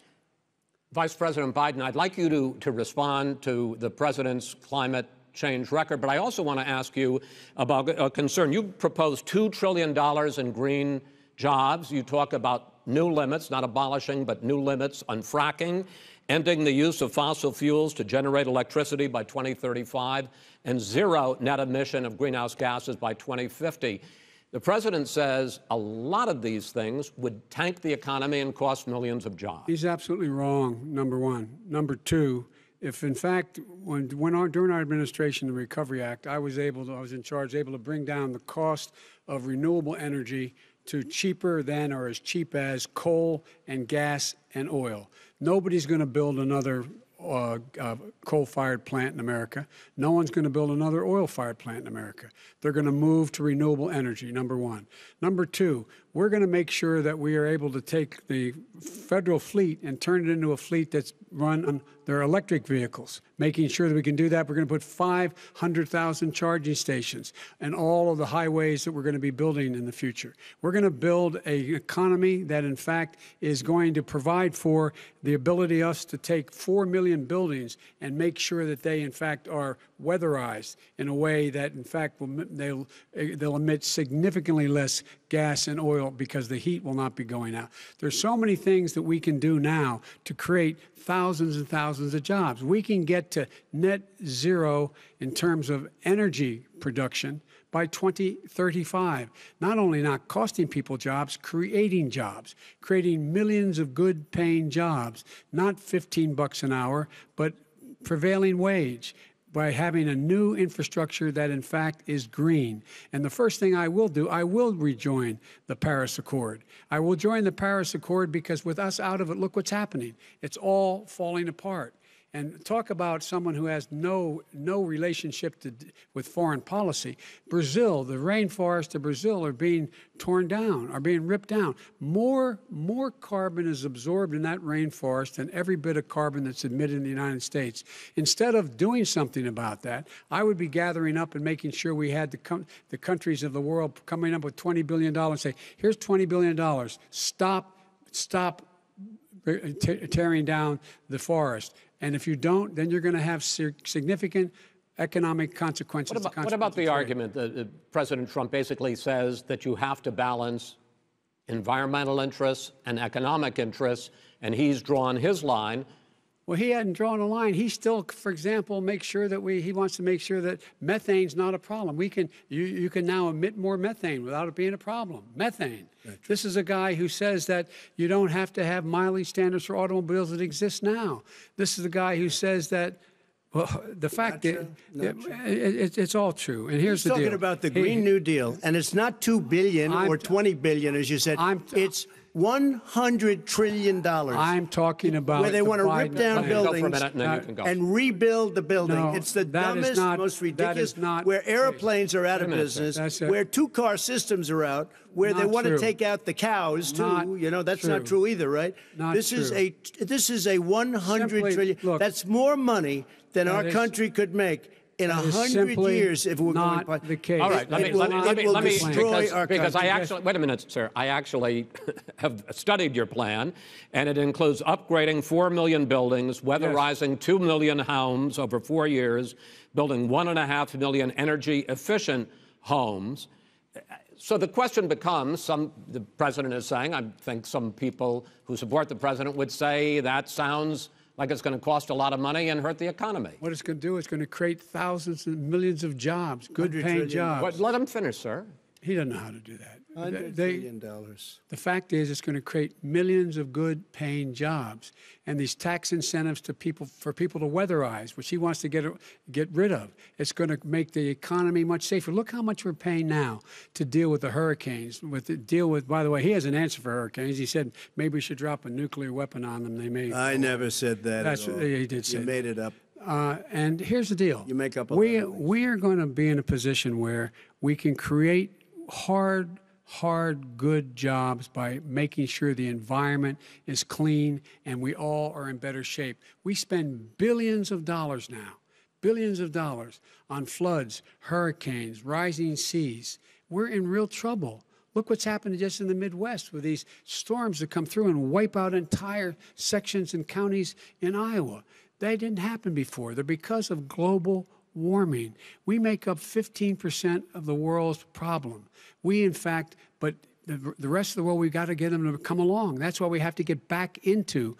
Vice President Biden, I'd like you to respond to the president's climate change record, but I also want to ask you about a concern. You proposed $2 trillion in green jobs. You talk about new limits, not abolishing, but new limits on fracking, ending the use of fossil fuels to generate electricity by 2035, and zero net emission of greenhouse gases by 2050. The president says a lot of these things would tank the economy and cost millions of jobs. He's absolutely wrong, number one. Number two, if in fact, during our administration, the Recovery Act, I was in charge, able to bring down the cost of renewable energy to cheaper than or as cheap as coal and gas and oil. Nobody's going to build another coal-fired plant in America. No one's going to build another oil-fired plant in America. They're going to move to renewable energy, number one. Number two, we're going to make sure that we are able to take the federal fleet and turn it into a fleet that's run on their electric vehicles. Making sure that we can do that, we're going to put 500,000 charging stations and all of the highways that we're going to be building in the future. We're going to build an economy that, in fact, is going to provide for the ability of us to take 4 million buildings and make sure that they, in fact, are weatherized in a way that, in fact, they'll emit significantly less gas and oil because the heat will not be going out. There's so many things that we can do now to create thousands and thousands of jobs. We can get to net zero in terms of energy production by 2035. Not only not costing people jobs, creating millions of good-paying jobs, not $15 an hour, but prevailing wage, by having a new infrastructure that, in fact, is green. And the first thing I will do, I will rejoin the Paris Accord. I will join the Paris Accord because with us out of it, look what's happening. It's all falling apart. And talk about someone who has no relationship with foreign policy. Brazil, the rainforests of Brazil are being torn down, are being ripped down. More carbon is absorbed in that rainforest than every bit of carbon that's emitted in the United States. Instead of doing something about that, I would be gathering up and making sure we had the countries of the world coming up with $20 billion and say, here's $20 billion. Stop tearing down the forest. And if you don't, then you're going to have significant economic consequences. What about the argument that President Trump basically says that you have to balance environmental interests and economic interests, and he's drawn his line? Well, he hadn't drawn a line. He still, for example, makes sure that he wants to make sure that methane's not a problem. You can now emit more methane without it being a problem. Methane. This is a guy who says that you don't have to have mileage standards for automobiles that exist now. This is the guy who says that, well, the fact that it's all true. And here's the deal. He's talking about the Green New Deal, and it's not $2 billion or $20 billion, as you said. It's $100 trillion. I'm talking about where they want to rip down buildings and rebuild the building. No, it's the dumbest, most ridiculous. Where airplanes are out of business, where two-car systems are out, where they want to take out the cows too. You know, that's not true either, right? This is a $100 trillion. Look, that's more money than our country could make in 100 years if we're going to the case. All right, let me destroy our country. Because I actually, wait a minute, sir, I actually have studied your plan, and it includes upgrading 4 million buildings, weatherizing 2 million homes over 4 years, building 1.5 million energy-efficient homes. So the question becomes, the president is saying, I think some people who support the president would say that sounds like it's going to cost a lot of money and hurt the economy. What it's going to do is going to create thousands and millions of jobs, good-paying jobs. Let him finish, sir. He doesn't know how to do that. $100 billion. The fact is, it's going to create millions of good-paying jobs, and these tax incentives for people to weatherize, which he wants to get rid of. It's going to make the economy much safer. Look how much we're paying now to deal with the hurricanes. By the way, he has an answer for hurricanes. He said maybe we should drop a nuclear weapon on them. They may. I never said that. That's at all. He did say. You made it up. And here's the deal. You make up. We are going to be in a position where we can create hard, good jobs by making sure the environment is clean and we all are in better shape. We spend billions of dollars now, on floods, hurricanes, rising seas. We're in real trouble. Look what's happened just in the Midwest with these storms that come through and wipe out entire sections and counties in Iowa. They didn't happen before. They're because of global warming. We make up 15% of the world's problem. We, in fact, but the rest of the world, we've got to get them to come along. That's why we have to get back into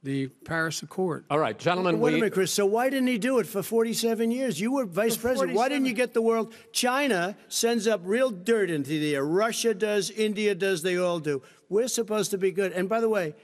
the Paris Accord. All right, gentlemen. Wait a minute, Chris. So why didn't he do it for 47 years? You were vice president. Why didn't you get the world? China sends up real dirt into the air. Russia does. India does. They all do. We're supposed to be good. And by the way,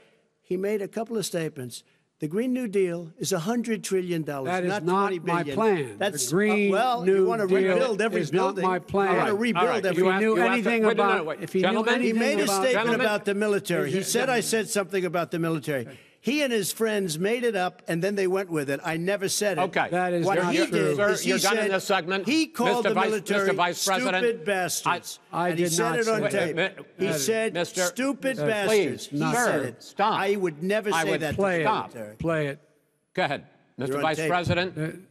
he made a couple of statements. The Green New Deal is $100 trillion, that is not not my plan. That's the Green New you want to rebuild every is building. Not my plan. You want to rebuild every. If he knew anything about, he made a statement about the military. He said I said something about the military. He and his friends made it up, and then they went with it. I never said it. Okay. That is what not he true. did is You're he done in said this segment. he called the military stupid bastards. I and he did said not it on say tape. He said stupid bastards. Please, he said it. Stop. I would never say that to the military. Play it. Go ahead. Mr. Vice President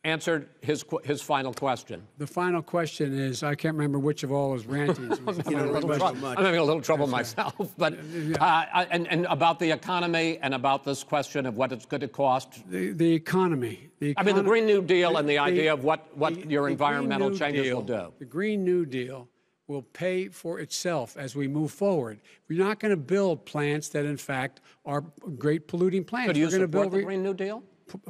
answered his final question. The final question is, I can't remember which of all his rantings. I'm having a little trouble myself. But and about the economy and about this question of what it's going to cost. The economy. I mean, the Green New Deal and the idea of what your environmental changes will do. The Green New Deal will pay for itself as we move forward. We're not going to build plants that, in fact, are great polluting plants. So do you support the Green New Deal?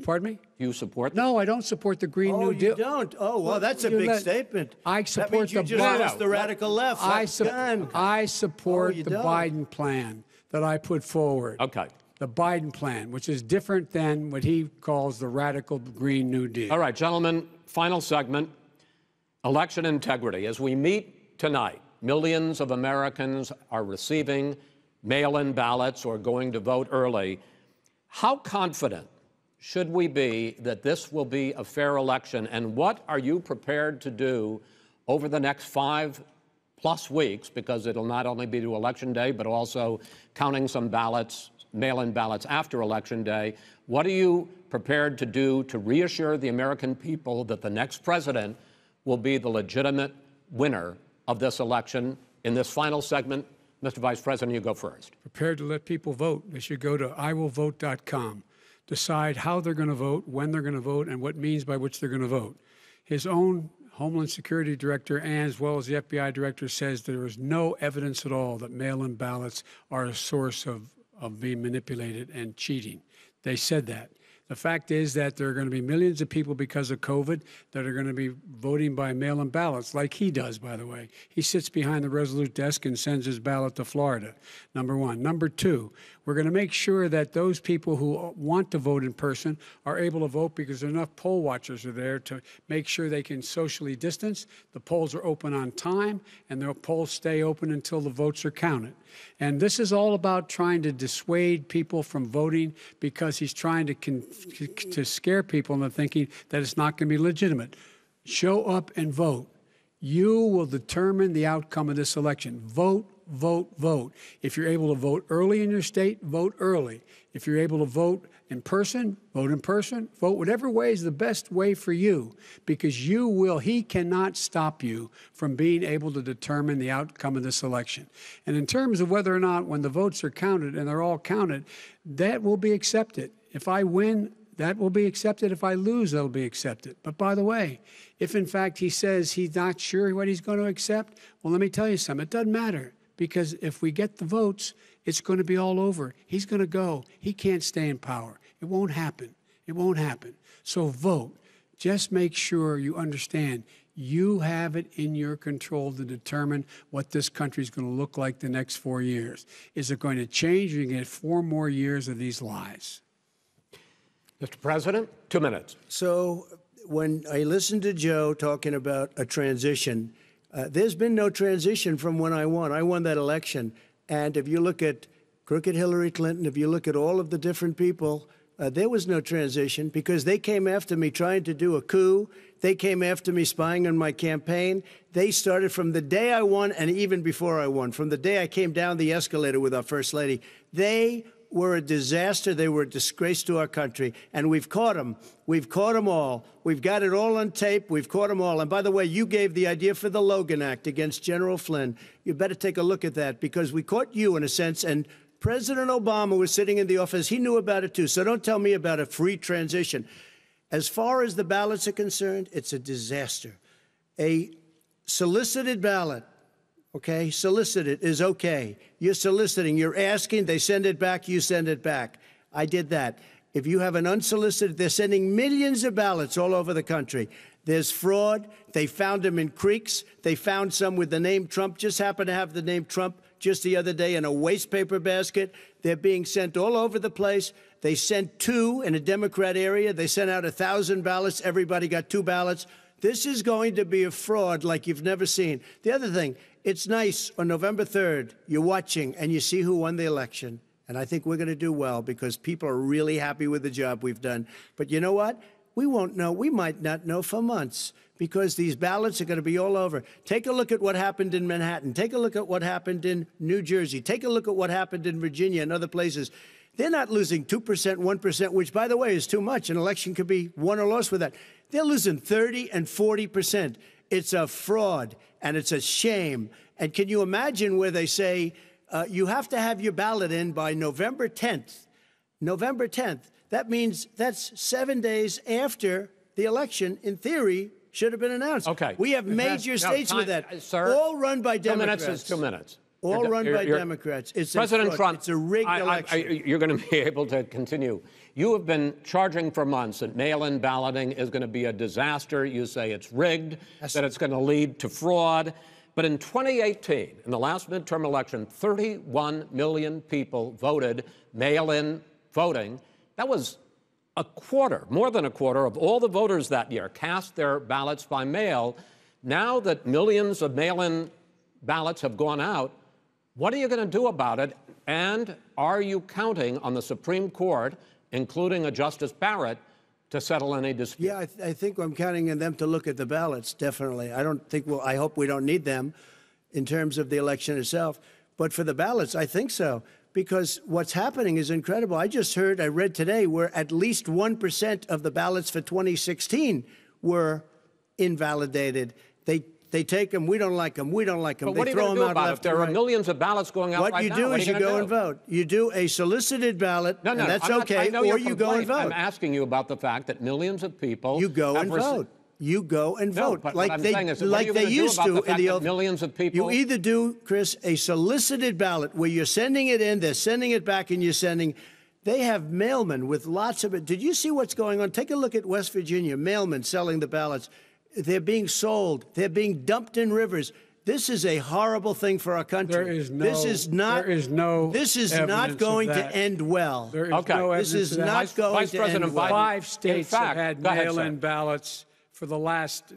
Pardon me? You support No, I don't support the Green New Deal. Oh, you don't? Oh, well, that's a big statement. I support that means you just lost the radical left. I support the Biden plan that I put forward. Okay. The Biden plan, which is different than what he calls the radical Green New Deal. All right, gentlemen, final segment, election integrity. As we meet tonight, millions of Americans are receiving mail-in ballots or going to vote early. How confident should we be that this will be a fair election? And what are you prepared to do over the next 5+ weeks, because it'll not only be to Election Day, but also counting some ballots, mail-in ballots after Election Day? What are you prepared to do to reassure the American people that the next president will be the legitimate winner of this election? In this final segment, Mr. Vice President, you go first. Prepared to let people vote. They should go to iwillvote.com, decide how they're going to vote, when they're going to vote, and what means by which they're going to vote. His own Homeland Security Director, and as well as the FBI Director, says there is no evidence at all that mail-in ballots are a source of being manipulated and cheating. They said that. The fact is that there are going to be millions of people because of COVID that are going to be voting by mail-in ballots, like he does, by the way. He sits behind the Resolute desk and sends his ballot to Florida, number one. Number two, we're going to make sure that those people who want to vote in person are able to vote, because enough poll watchers are there to make sure they can socially distance. The polls are open on time, and the polls stay open until the votes are counted. And this is all about trying to dissuade people from voting, because he's trying to scare people into thinking that it's not going to be legitimate. Show up and vote. You will determine the outcome of this election. Vote, vote, vote. If you're able to vote early in your state, vote early. If you're able to vote in person, vote in person. Vote whatever way is the best way for you, because he cannot stop you from being able to determine the outcome of this election. And in terms of whether or not, when the votes are counted, and they're all counted, that will be accepted. If I win, that will be accepted. If I lose, that'll be accepted. But by the way, if in fact he says he's not sure what he's going to accept, well, let me tell you something. It doesn't matter, because if we get the votes, it's going to be all over. He's going to go. He can't stay in power. It won't happen. It won't happen. So vote. Just make sure you understand you have it in your control to determine what this country is going to look like the next 4 years. Is it going to change, or are you going to get 4 more years of these lies? Mr. President, 2 minutes. So when I listened to Joe talking about a transition, there's been no transition from when I won. I won that election. And if you look at crooked Hillary Clinton, if you look at all of the different people, there was no transition, because they came after me trying to do a coup. They came after me spying on my campaign. They started from the day I won, and even before I won, from the day I came down the escalator with our First Lady. They were a disaster. They were a disgrace to our country. And we've caught them. We've caught them all. We've got it all on tape. We've caught them all. And by the way, you gave the idea for the Logan Act against General Flynn. You better take a look at that, because we caught you in a sense. And President Obama was sitting in the office. He knew about it too. So don't tell me about a free transition. As far as the ballots are concerned, it's a disaster. A solicited ballot, okay, solicited is okay. You're soliciting, you're asking, they send it back, you send it back. I did that. If you have an unsolicited, they're sending millions of ballots all over the country. There's fraud. They found them in creeks. They found some with the name Trump, just happened to have the name Trump just the other day in a waste paper basket. They're being sent all over the place. They sent 2 in a Democrat area. They sent out 1,000 ballots. Everybody got 2 ballots. This is going to be a fraud like you've never seen. The other thing, it's nice on November 3rd, you're watching and you see who won the election. And I think we're going to do well, because people are really happy with the job we've done. But you know what? We won't know. We might not know for months, because these ballots are going to be all over. Take a look at what happened in Manhattan. Take a look at what happened in New Jersey. Take a look at what happened in Virginia and other places. They're not losing 2%, 1%, which, by the way, is too much. An election could be won or lost with that. They're losing 30 and 40%. It's a fraud, and it's a shame. And can you imagine where they say you have to have your ballot in by November 10th? November 10th. That means that's 7 days after the election, in theory, should have been announced. Okay. We have major states with that, sir, all run by Democrats. 2 minutes is 2 minutes. All run by Democrats. It's President Trump, it's a rigged election. You're going to be able to continue. You have been charging for months that mail-in balloting is going to be a disaster. You say it's rigged, that it's going to lead to fraud. But in 2018, in the last midterm election, 31 million people voted mail-in voting. That was a quarter, more than a quarter, of all the voters that year cast their ballots by mail. Now that millions of mail-in ballots have gone out, what are you going to do about it? And are you counting on the Supreme Court including a Justice Barrett, to settle any dispute? Yeah, I think I'm counting on them to look at the ballots, definitely. I don't think I hope we don't need them in terms of the election itself. But for the ballots, I think so, because what's happening is incredible. I read today, where at least 1% of the ballots for 2016 were invalidated. They take them, we don't like them, we don't like them. But what are you going to do about it? There are millions of ballots going out right now. What you do is you go and vote. You do a solicited ballot, and that's okay, or you go and vote. I'm asking you about the fact that millions of people... You go and vote. You go and vote. But what I'm saying is, like they used to in the old... Millions of people... You either do, Chris, a solicited ballot where you're sending it in, they're sending it back, and you're sending... They have mailmen with lots of it. Did you see what's going on? Take a look at West Virginia, mailmen selling the ballots. They're being sold. They're being dumped in rivers. This is a horrible thing for our country. This is not going to end well. There is no evidence this is of that. not going to end well. 5 states have had mail-in ballots for the last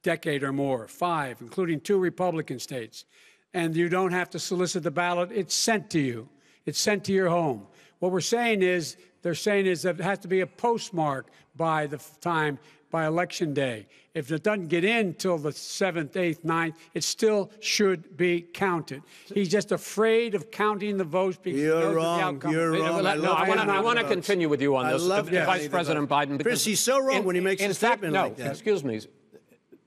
decade or more. 5, including 2 Republican states. And you don't have to solicit the ballot. It's sent to you. It's sent to your home. What they're saying is that it has to be a postmark by the time, by Election Day. If it doesn't get in till the 7th, 8th, 9th, it still should be counted. He's just afraid of counting the votes because he knows the outcome. You're wrong. I want to continue with you on this, Vice President Biden. Chris, he's so wrong when he makes a statement like that. Excuse me.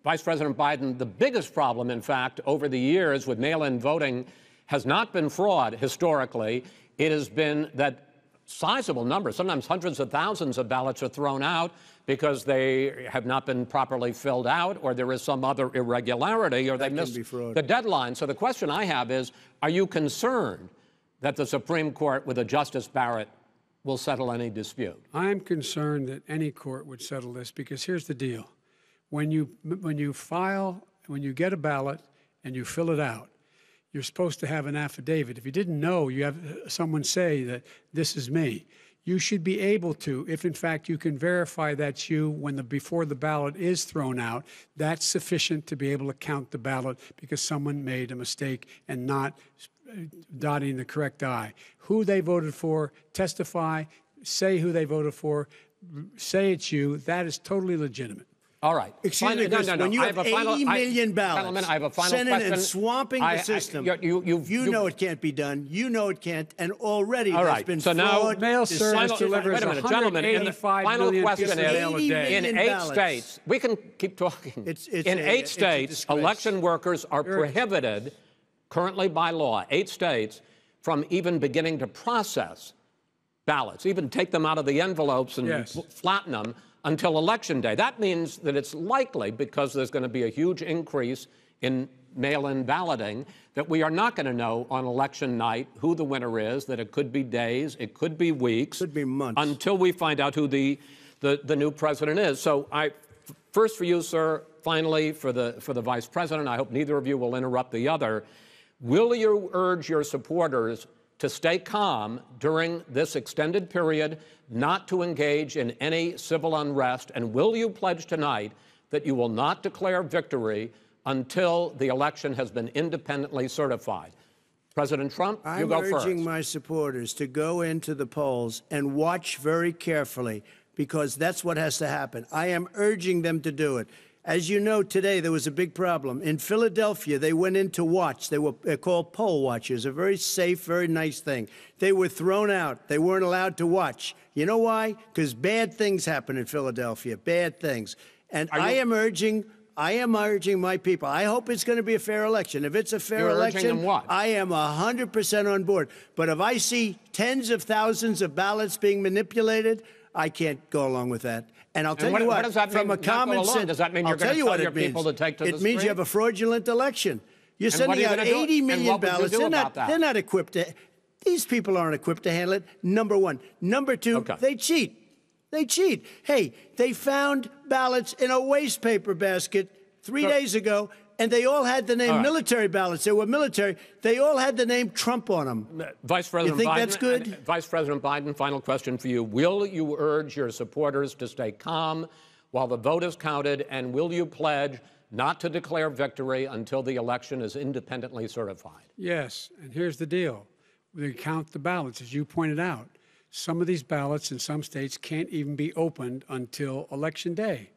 Vice President Biden, the biggest problem, in fact, over the years with mail-in voting has not been fraud historically. It has been that sizable numbers, sometimes hundreds of thousands of ballots are thrown out because they have not been properly filled out, or there is some other irregularity, or they missed the deadline. So the question I have is, are you concerned that the Supreme Court with a Justice Barrett will settle any dispute? I'm concerned that any court would settle this, because here's the deal. When you get a ballot and you fill it out, you're supposed to have an affidavit. If you didn't know, you have someone say that this is me. You should be able to, if in fact you can verify that's you before the ballot is thrown out, that's sufficient to be able to count the ballot because someone made a mistake and not dotting the correct I. Who they voted for, testify, say who they voted for, say it's you. That is totally legitimate. All right. Excuse me, Chris, when you have 80 million ballots sent in and swamping the system, you know it can't be done. You know it can't, and already there's been fraud. Now mail service delivers 185 million pieces of mail a day. In 8 states, we can keep talking. In 8 states, election workers are prohibited, currently by law, 8 states, from even beginning to process ballots, even take them out of the envelopes and flatten them, until Election Day. That means that it's likely, because there's going to be a huge increase in mail-in balloting, that we are not going to know on election night who the winner is, that it could be days, it could be weeks. Could be months. Until we find out who the new president is. So first for you, sir, finally for the Vice President, I hope neither of you will interrupt the other. Will you urge your supporters to stay calm during this extended period, not to engage in any civil unrest? And will you pledge tonight that you will not declare victory until the election has been independently certified? President Trump, you go first. I'm urging my supporters to go into the polls and watch very carefully, because that's what has to happen. I am urging them to do it. As you know, today there was a big problem. In Philadelphia, they went in to watch. They're called poll watchers, a very safe, very nice thing. They were thrown out. They weren't allowed to watch. You know why? Because bad things happen in Philadelphia, bad things. And I am urging my people. I hope it's going to be a fair election. If it's a fair election, I am 100% on board. But if I see tens of thousands of ballots being manipulated, I can't go along with that. And I'll tell you what, does that from mean, a common sense, does that mean you're going to tell your people to take to the street? It means you have a fraudulent election. You're sending out 80 million ballots. They're not equipped to. These people aren't equipped to handle it. Number one. Number two, they cheat. They cheat. Hey, they found ballots in a waste paper basket 3 days ago, and they all had the name military ballots. They were military. They all had the name Trump on them. Vice President you think Biden, that's good? Vice President Biden, final question for you. Will you urge your supporters to stay calm while the vote is counted, and will you pledge not to declare victory until the election is independently certified? Yes, and here's the deal. They count the ballots, as you pointed out. some of these ballots in some states can't even be opened until Election Day.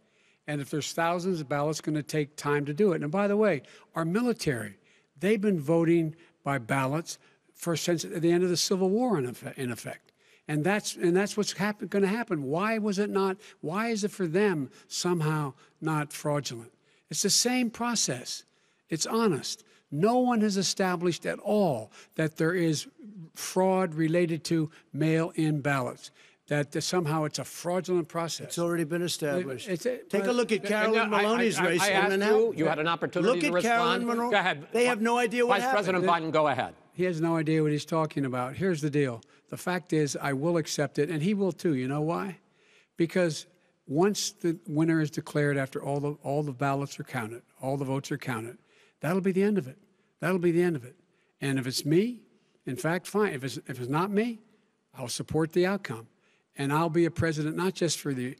And if there's thousands of ballots, it's going to take time to do it. And by the way, our military, they've been voting by ballots since the end of the Civil War, in effect. And that's what's going to happen. Why is it for them somehow not fraudulent? It's the same process. It's honest. No one has established at all that there is fraud related to mail-in ballots, that somehow it's a fraudulent process. It's already been established. Take a look at Carolyn Maloney's race. I asked you had an opportunity to respond. Look at Carolyn Maloney. Go ahead. They have no idea what happened. Vice President Biden, go ahead. He has no idea what he's talking about. Here's the deal. The fact is, I will accept it, and he will too. You know why? Because once the winner is declared, after all the ballots are counted, all the votes are counted, that'll be the end of it. That'll be the end of it. And if it's me, in fact, fine. If it's not me, I'll support the outcome. And I'll be a president not just for the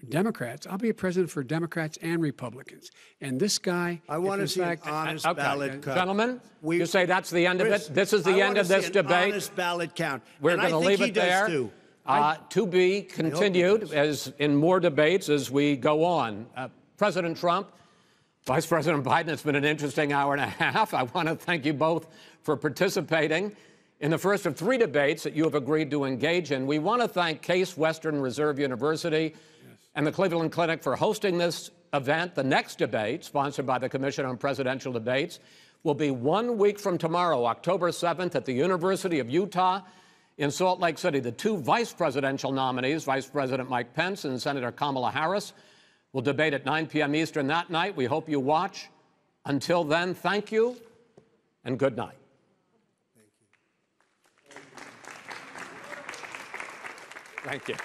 Democrats. I'll be a president for Democrats and Republicans. And this guy, I want to see an honest ballot count. Gentlemen, you say that's the end of it? This is the end of this debate? Honest ballot count. We're going to leave it there. To be continued as in more debates as we go on. President Trump, Vice President Biden, it's been an interesting hour and a half. I want to thank you both for participating in the first of 3 debates that you have agreed to engage in. We want to thank Case Western Reserve University and the Cleveland Clinic for hosting this event. The next debate, sponsored by the Commission on Presidential Debates, will be 1 week from tomorrow, October 7th, at the University of Utah in Salt Lake City. The 2 vice presidential nominees, Vice President Mike Pence and Senator Kamala Harris, will debate at 9 p.m. Eastern that night. We hope you watch. Until then, thank you and good night. Thank you.